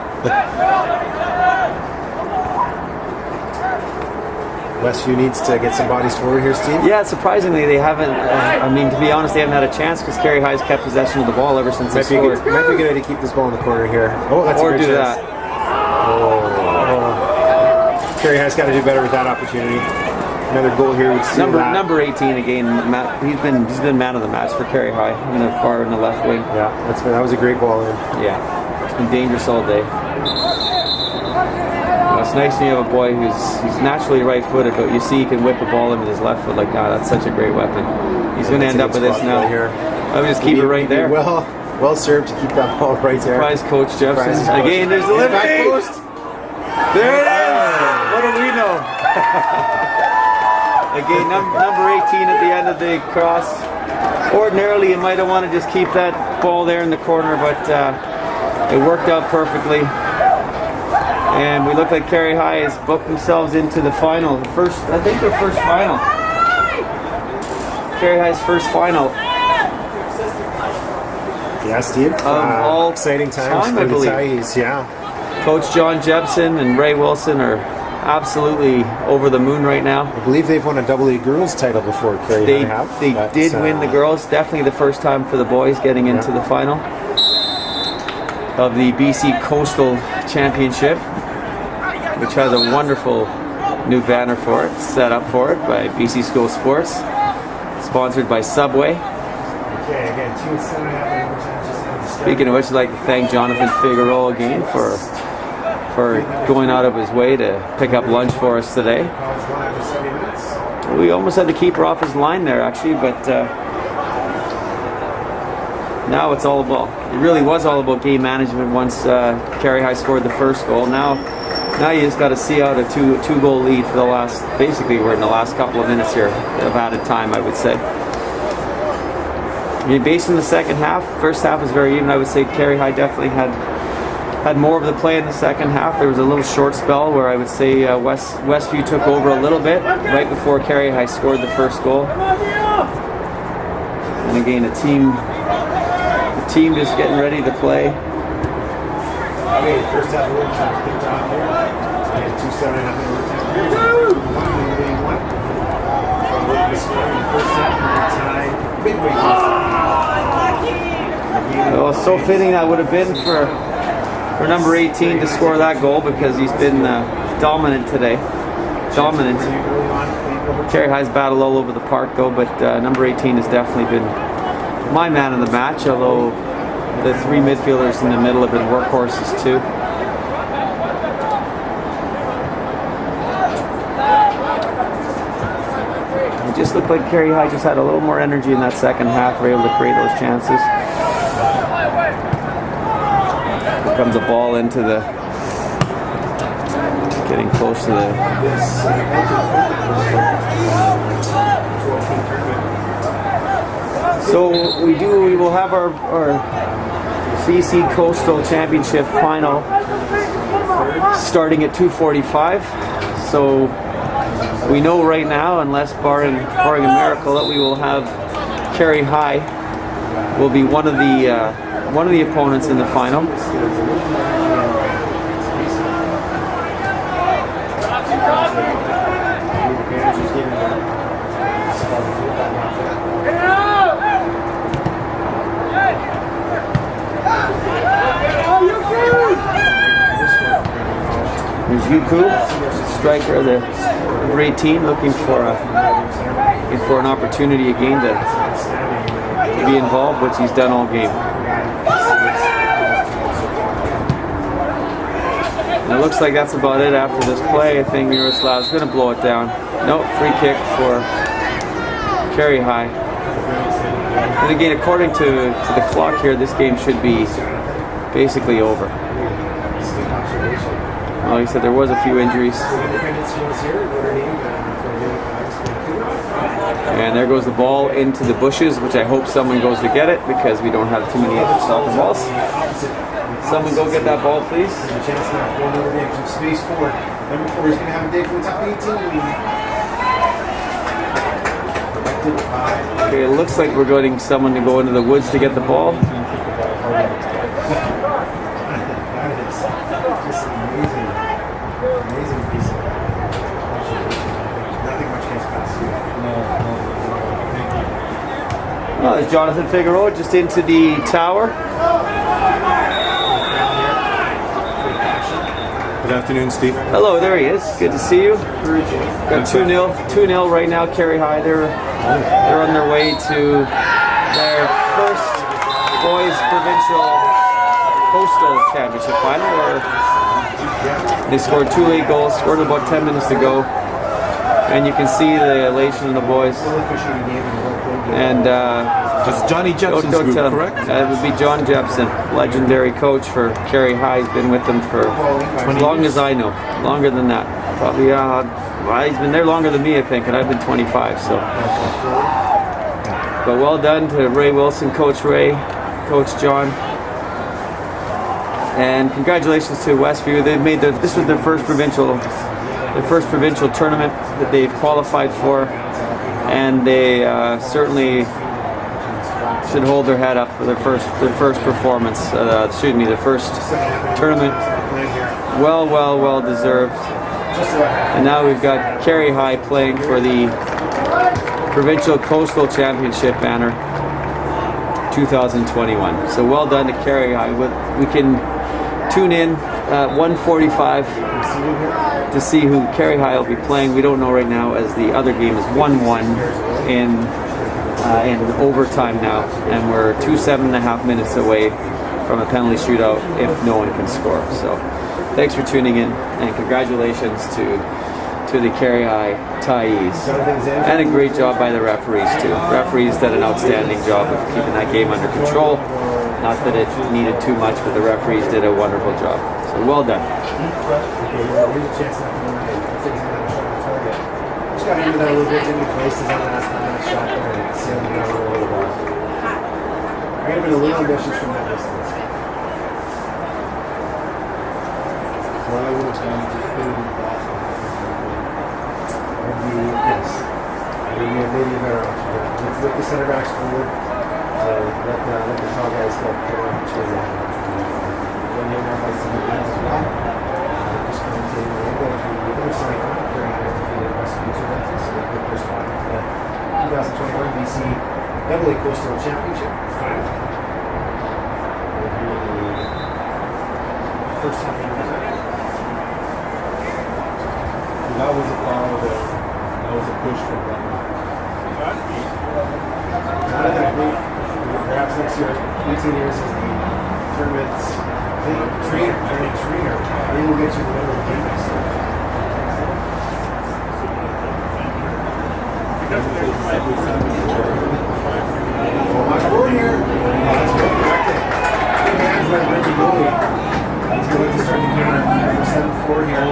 Westview needs to get some bodies forward here, Steve. Yeah, surprisingly they haven't. I mean, to be honest, they haven't had a chance because Carihi's kept possession of the ball ever since they scored. Might be a good idea to keep this ball in the corner here. Oh, that's a great chance. Carihi's got to do better with that opportunity. Another goal here would seal that. Number 18 again. He's been man of the match for Carihi in the far and the left wing. Yeah, that was a great ball in. Yeah, it's been dangerous all day. It's nice when you have a boy he's naturally right-footed, but you see he can whip a ball in with his left foot like that. That's such a great weapon. He's going to end up with this now. I would just keep it right there. Well served to keep that ball right there. Surprise Coach Jefferson. Again, there's the back post. There it is. What do we know? Again, number 18 at the end of the cross. Ordinarily, you might have wanted to just keep that ball there in the corner, but it worked out perfectly. And we look like Carihi has booked themselves into the final. I think their first final. Carihi's first final. Yeah, Steve. All exciting times for the Carihis, yeah. Coach John Jebson and Ray Wilson are absolutely over the moon right now. I believe they've won a AA girls title before. Carihi They did win the girls. Definitely the first time for the boys getting into the final of the BC Coastal Championship, which has a wonderful new banner for it, set up for it by BC School Sports, sponsored by Subway. Okay, again, 2-7.5. Speaking of which, I'd like to thank Jonathan Figueroa again for going out of his way to pick up lunch for us today. We almost had the keeper off his line there, actually, but now it's all about. It really was all about game management once Carihi scored the first goal. Now you just got to see out a two-goal lead for the last. Basically, we're in the last couple of minutes here of added time, I would say. I mean, based on the second half, first half was very even. I would say Carihi definitely had more of the play in the second half. There was a little short spell where I would say Westview took over a little bit right before Carihi scored the first goal. And again, the team just getting ready to play. Okay, first half of overtime kicked off here. And 2-7.5 overtime. First half, tie midway. Oh, so fitting that would have been for number 18 to score that goal because he's been dominant today. Dominant. Carihi's battled all over the park though, but number 18 has definitely been my man of the match, although the 3 midfielders in the middle have been workhorses too. It just looked like Carihi just had a little more energy in that second half. Were able to create those chances. Here comes a ball into the, getting close to the. So we will have our BC Coastal Championship final starting at 2:45. So we know right now, unless barring a miracle, that we will have Carihi will be one of the opponents in the final. There's Yuku, striker, the number 18, looking for an opportunity again to be involved, which he's done all game. And it looks like that's about it after this play. I think Miroslav's going to blow it down. Nope, free kick for Carihi. And again, according to the clock here, this game should be basically over. Well, he said there was a few injuries. Independence was here, Notre Dame, for the And there goes the ball into the bushes, which I hope someone goes to get it because we don't have too many soccer balls. Someone go get that ball, please. There's a chance now for Notre Dame, some space forward. Number 4 is going to have a day for the top 18. Okay, it looks like we're getting someone to go into the woods to get the ball. That is just amazing, amazing piece of nothing much gets past you. Oh, there's Jonathan Figueroa just into the tower. Good afternoon, Steve. Hello, there he is. Good to see you. Got 2-0 right now. Carihi, they're on their way to their first boys provincial coastal championship final, where they scored 2 late goals, scored about 10 minutes to go, and you can see the elation in the boys. And That's Johnny Jepson's don't group, tell him. correct? It would be John Jepson, legendary coach for Carihi. He's been with them for as long as I know, longer than that. Probably, well, he's been there longer than me, I think, and I've been 25. So, but well done to Ray Wilson, Coach Ray, Coach John, and congratulations to Westview. They made this was their first provincial tournament that they've qualified for, and they certainly should hold their head up for their first performance. Their first tournament. Well deserved. And now we've got Carihi playing for the Provincial Coastal Championship banner 2021. So well done to Carihi. We can tune in at 1:45 to see who Carihi will be playing. We don't know right now, as the other game is 1-1 in overtime now, and we're 7.5 minutes away from a penalty shootout if no one can score. So thanks for tuning in, and congratulations to the Carihi Thais, and a great job by the referees too. Referees did an outstanding job of keeping that game under control. Not that it needed too much, but the referees did a wonderful job. So well done. Just got into that a little bit, didn't places on that shot there, and see how we got a little bit of I could have been a little ambitious from that distance. What I would have done is just put it in the box. Yes. Maybe a better option. Let's lift the center backs forward. Let the tall guys get put on to when you're now by some guys as well. Just commentating a little bit of the other semifinal during the defeated Westview to Memphis. So a good first spot into the 2021 BC Double Coastal Championship final. Will be the first time in the time. That was a foul that was a push from them. Not a technique. Perhaps next year, 18 years is the tournament's trainer. They will get you the middle of the game next year. Well, my forward here. That's good. Corrected. Two hands by Reggie goalie. He's going to look to start the counter. Number 7-4 here.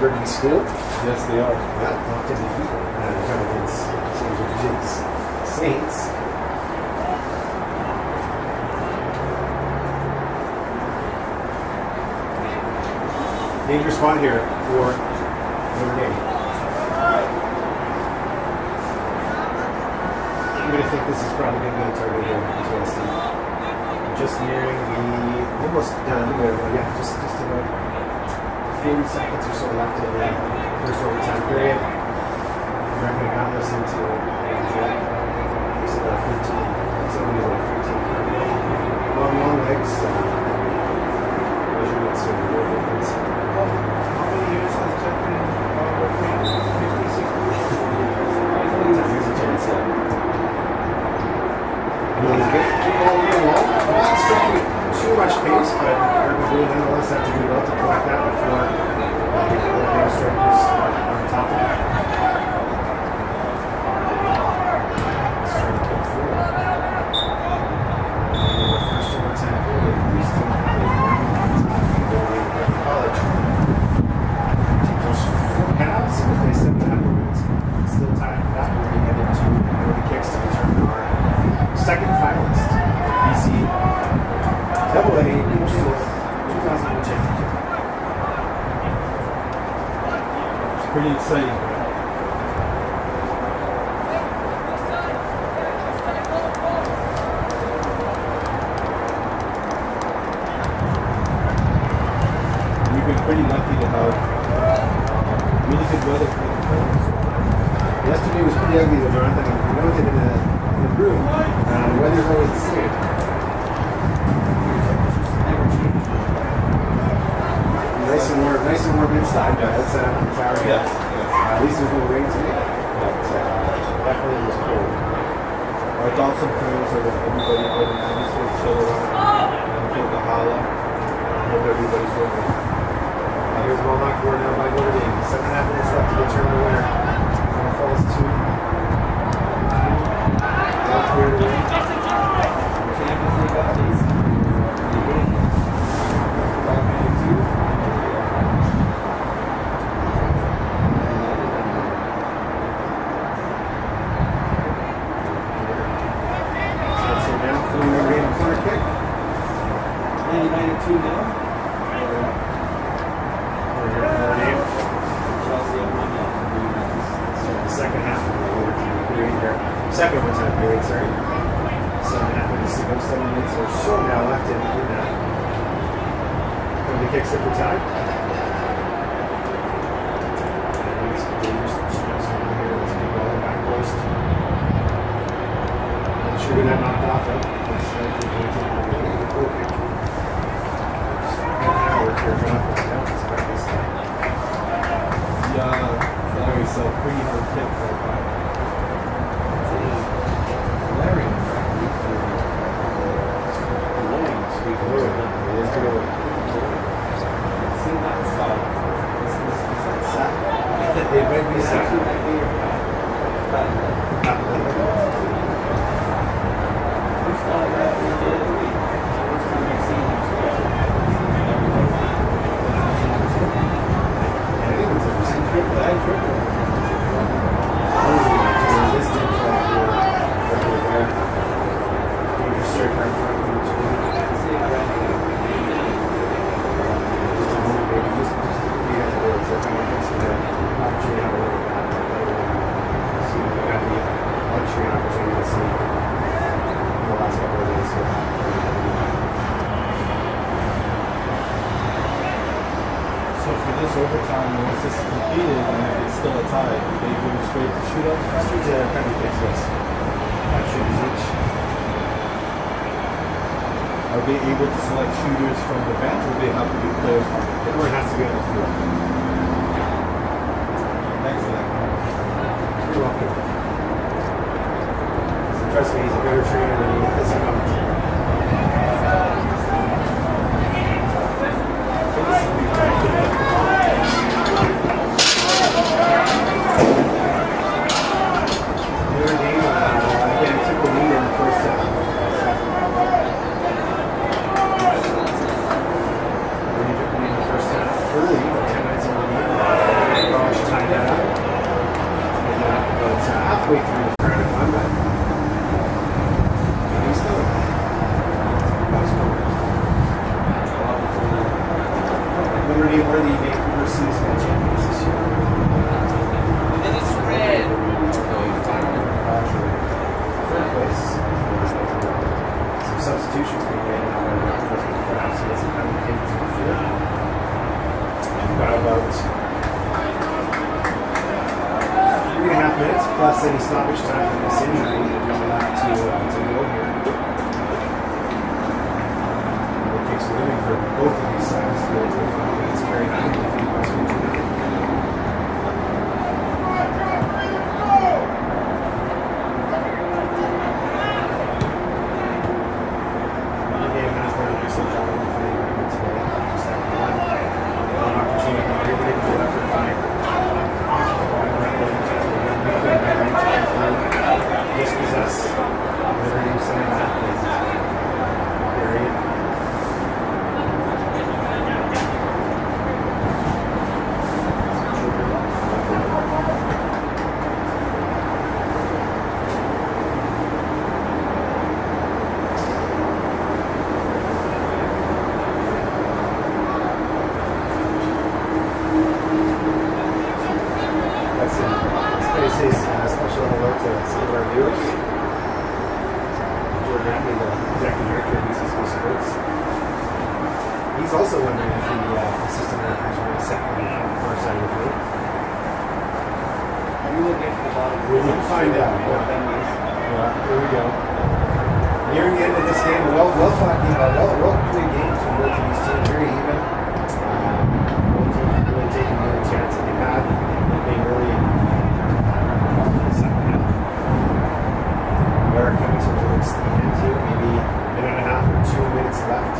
Big school? Yes, they are. Yeah, not to defeat Saints. Dangerous spot here for Notre Dame. I'm going to think this is probably going to be a target here as well, Steve. Just nearing the almost done. Just about 40 seconds or so left in the first overtime period. I'm not going to count this into about 15 Somebody's like 15. Long legs. Measurements are real difference. How many years has Jeff been working? 50, 60 years? Here's a chance. Keep all moving along. Not striking too much pace, but we nonetheless have to do well to collect that before the game strikers on top of it. First overtime goal that we still have college. Those 4 halves, and if they step it up, it's still tied for that. We're going to get into early kicks to determine our second finalist, BC AA 2001 championship. It's pretty exciting. We've been pretty lucky to have really good weather for the players. Yesterday was pretty ugly though, Jonathan. We know that in the room, the weather's always the same. Nice and warm inside. That's our guess. At least there's no rain today, but definitely was cold. Our thoughts and prayers are with everybody out in Madison, chill around, and feel the holla. I hope everybody's doing it. Here's the ball knocked forward now by Notre Dame. 7.5 minutes left to determine the winner. Falls to left here to win. Champions League updates. So now for the Notre Dame corner kick. 92 now. Notre Dame. Second half of the period here. Second overtime period, sorry. 7.5 minutes to go, 7 minutes or so now left in that. When the kicks it for time. It's dangerous. Here, let's get ball back post. Not sure who that knocked off of. Looks like we're going to the goal kick. Howard here, Jonathan. I don't expect this time. Yeah, Larry, so pretty hard kick for a guy. Larry, in fact, he's glowing. Sweet glowing. He is glowing. See that side. Is that sad? It might be sad. This overtime, once this is completed and if it's still a tie, they go straight to shootouts? Straight to penalty kicks, yes. 5 shooters each. Are they able to select shooters from the bench or they have to be players on the pitch? Everyone has to be on the field. Excellent. You're welcome. So trust me, he's a better trainer than he is a commentator. Notre Dame, again, took the lead in the first half. They took the lead in the first half early, 10 minutes in the lead. Gosh, tied that up. Tied that up about halfway through the third one, but he's still. That was cool. Notre Dame were the Vancouver Seasonal Champions this year. Third place. Some substitutions being made now by perhaps he hasn't had any kids before. Got about 3.5 minutes plus any stoppage time from this injury coming back to go here. He's also wondering if the assistant referees are going to set the far side of the field. We'll find out. Yeah, here we go. Nearing the end of this game, well played games from both of these teams, very even. Both teams really taking the chance that they had, being early in the second half. We are coming towards the end here, maybe a minute and a half or 2 minutes left.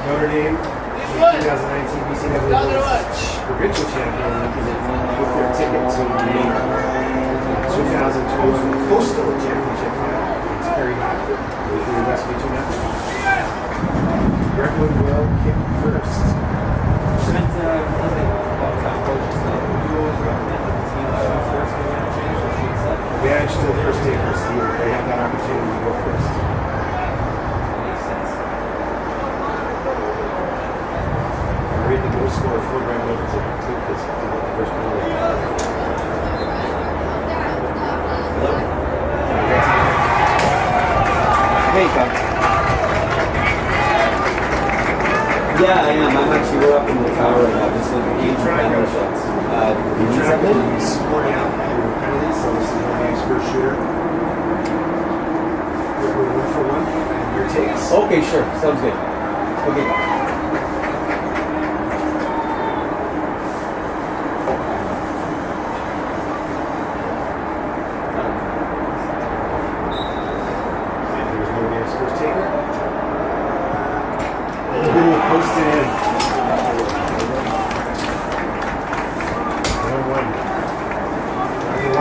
Notre Dame, 2019 BCSS provincial champion with their your ticket to the 2021 Coastal Championship final. It's Carihi. With the Westview tune-up. Brentwood will kick first. Yeah, it's still first takers. They have that opportunity to go first. Read the goal scorer for Brentwood to take this to get the first penalty. Hey, Coach. Yeah, I am. I'm actually, we're up in the tower right now, just looking at games and penalty shots. You need something? Scoring out your penalties, so this is going to be his first shooter. We're 1 for 1, and your takes. Okay, sure. Sounds good. Okay. Posted in. 1-1.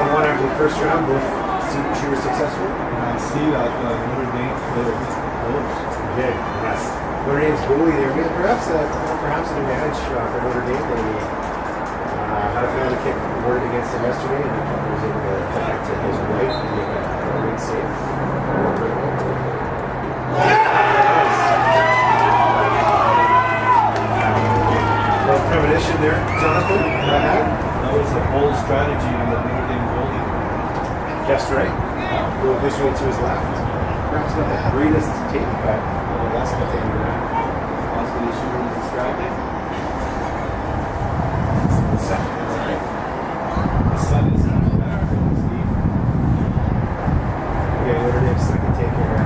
After the first round, both shooters successful. And I see that Notre Dame player close. Okay, yes. Notre Dame's goalie there. Perhaps an advantage for Notre Dame. They had a penalty kick awarded against them yesterday, and he was able to cut back to his right and make a great save. Premonition there, Jonathan. That was a bold strategy on the Notre Dame goalie. Just right. A little visually to his left. Perhaps not the greatest take, but that's what they do. Possibly shooter was distracted. The sun is coming back, Steve. Okay, Notre Dame's second take here.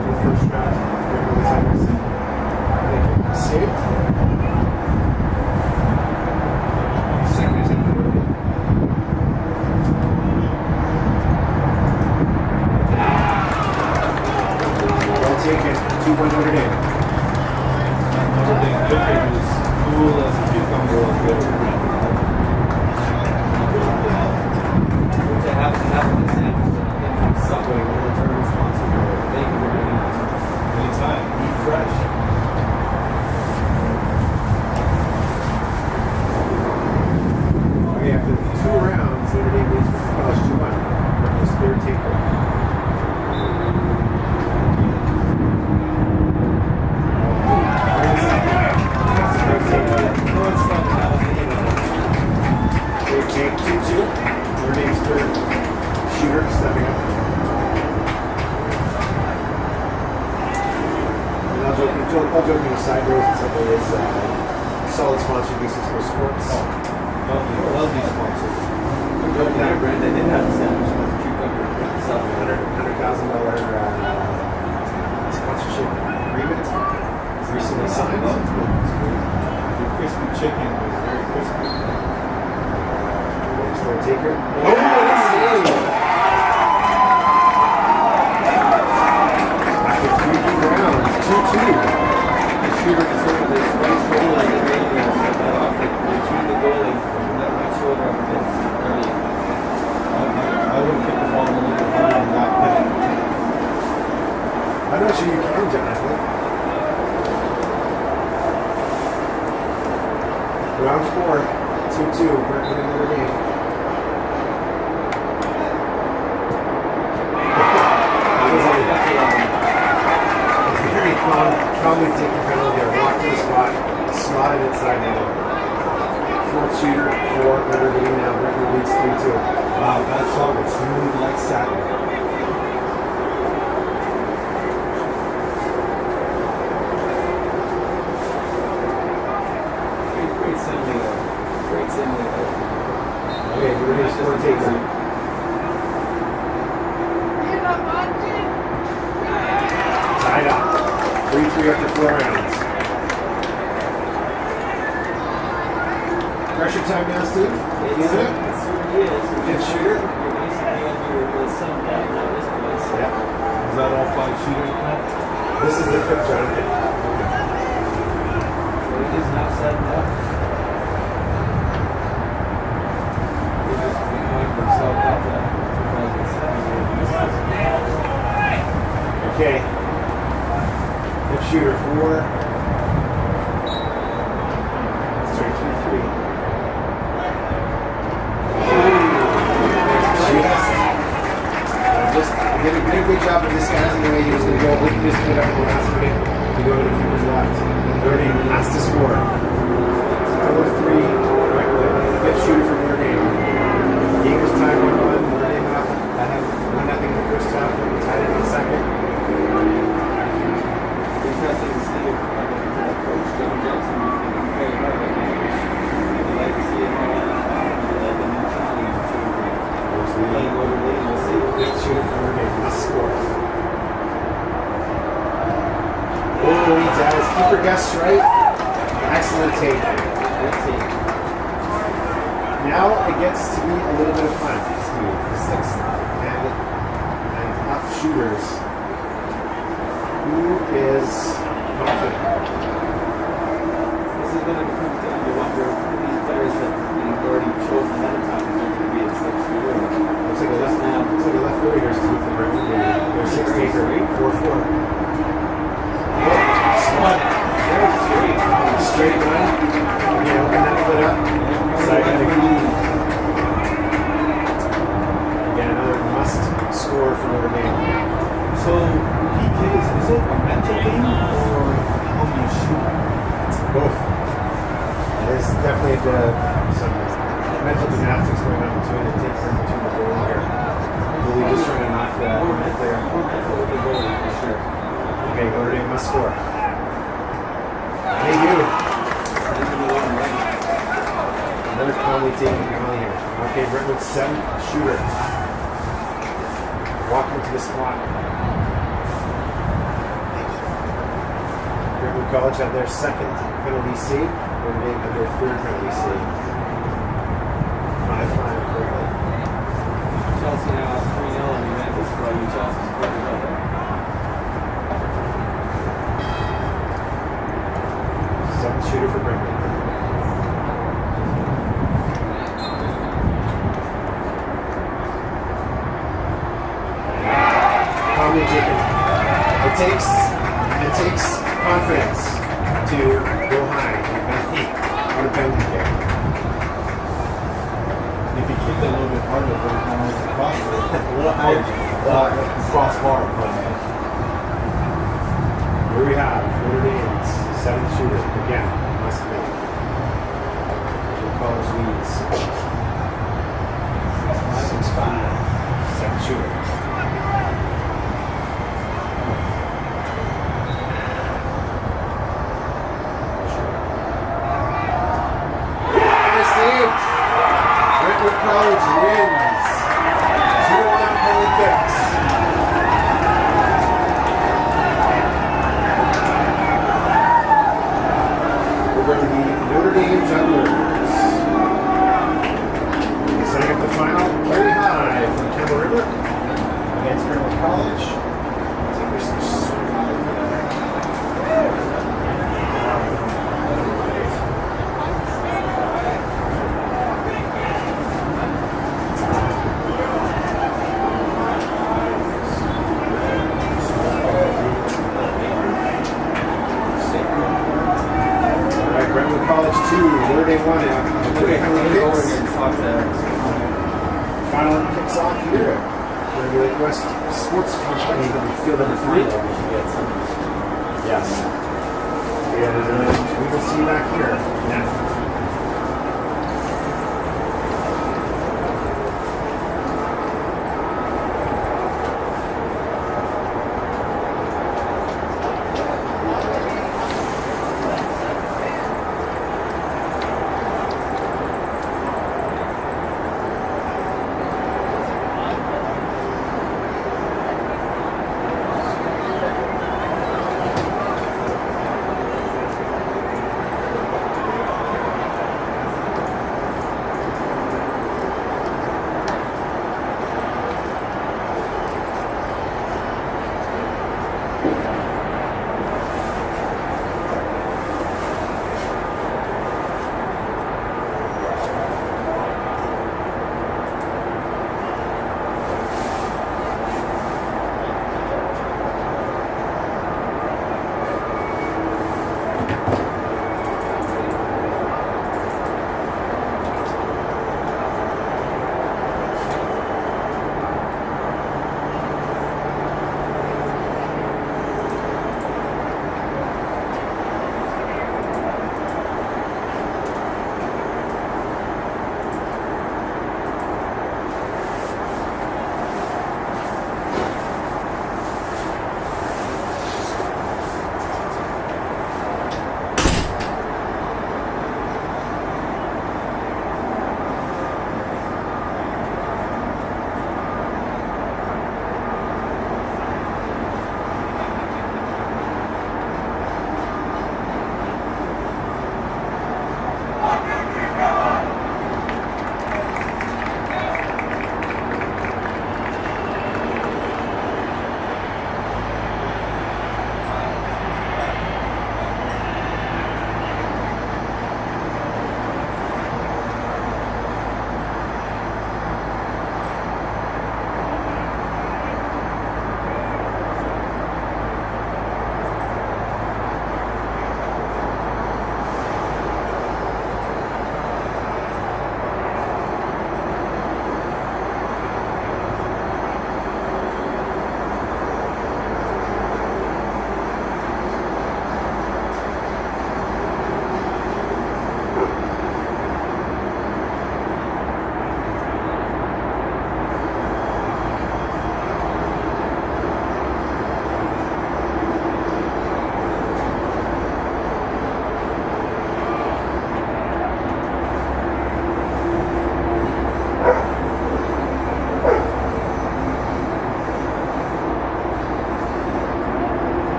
The first round. Saved. Second is in the well taken. 2-1 Notre Dame. Notre Dame kicker is cool as a cucumber on the To have the sandwich from Subway will return responsible. Thank you very much. anytime. Eat fresh. Okay, after 2 rounds, Notre Dame leads College 2-1. Brentwood's third taker. Great take, 2-2. Notre Dame's third shooter stepping up. And I'll joking aside, Rose and Subway is solid sponsor of BCSS Sports. Lovely sponsor. That brand, I did have the sandwich with cucumber Subway. $100,000 sponsorship agreement recently signed. The crispy chicken was very crispy. Next third taker. After 3 rounds, 2-2. The shooter considered this right shoulder and the radio set that off between the goalie and that right shoulder up a bit early. I would kick the ball a little bit harder than that. I'm not sure you can, Jonathan. Round 4, 2-2. Brentwood and Notre Dame. Very calmly taking penalty there. Walked to the spot, slotted inside net. Fourth shooter for Notre Dame now. Brentwood leads 3-2. Wow, that shot was smooth like satin. Great assembly there. Great assembly there. Okay, Notre Dame's fourth taker. Tied up. 3-3 after 4 rounds. Pressure time now, Steve. Is it? Fifth shooter. You're basically under the sun down at this place. Yeah. Is that all 5 shooters now? This is the fifth round. So Okay. Left shooter 4. Sorry, 3-3. Just did a good job of disguising the way he was going to go. He just put up the last minute to go to the keeper's left. Notre Dame has to score. 4-3. Right, fifth shooter for Notre Dame. Game was tied 1-1. Notre Dame up. I had 1-0 in the first half. Then we tied it in the second. Interesting to see if Coach John Johnson can play right now. I'd like to see him like a new challenge to play what it is. We'll see. Fifth shooter for Notre Dame must score. Oh, he does. Keeper guessed right. Excellent take. Let's see. Now it gets to be a little bit of fun. Steve, the sixth and up shooters. Who is confident? This is going to come down to wonder who these players that you've already chosen ahead of time are going to be a sixth shooter. Looks like a left footer here, Steve, for Brentwood. They're 6-8 or 4-4. Straight run. Again, open that foot up. Side again, another must score for Notre Dame. So, PKs, is it a mental thing or how you shoot? Both. There's definitely some mental gymnastics going on between the takes and between the goal here. Really just trying to knock the player. For sure. Okay, Notre Dame must score. They do. Another calmly taking the penalty here. Okay, Brentwood's 7th shooter. Walking to the spot. Brentwood College had their 2nd penalty save. Notre Dame had their 3rd penalty save. 5-5 currently. Chelsea now has 3-0 and Juventus for all you Chelsea supporters out there. 7th shooter for Brentwood. Calmly taken. It takes confidence to go high on a penalty kick. If you kick it a little bit harder, then how much it costs? A little higher. Crossbar. Here we have Notre Dame's 7th shooter. Again, must make. College leads 6-5. 7th shooter. Brentwood College wins 2-1 penalty kicks. Over to the Notre Dame Jugglers. Setting up the final, Carihi from Campbell River against Brentwood College. College 2, Notre Dame 1 out. Final kicks off here. The Lake West Sports Company, field number 3. Yes. And we will see you back here. Yeah.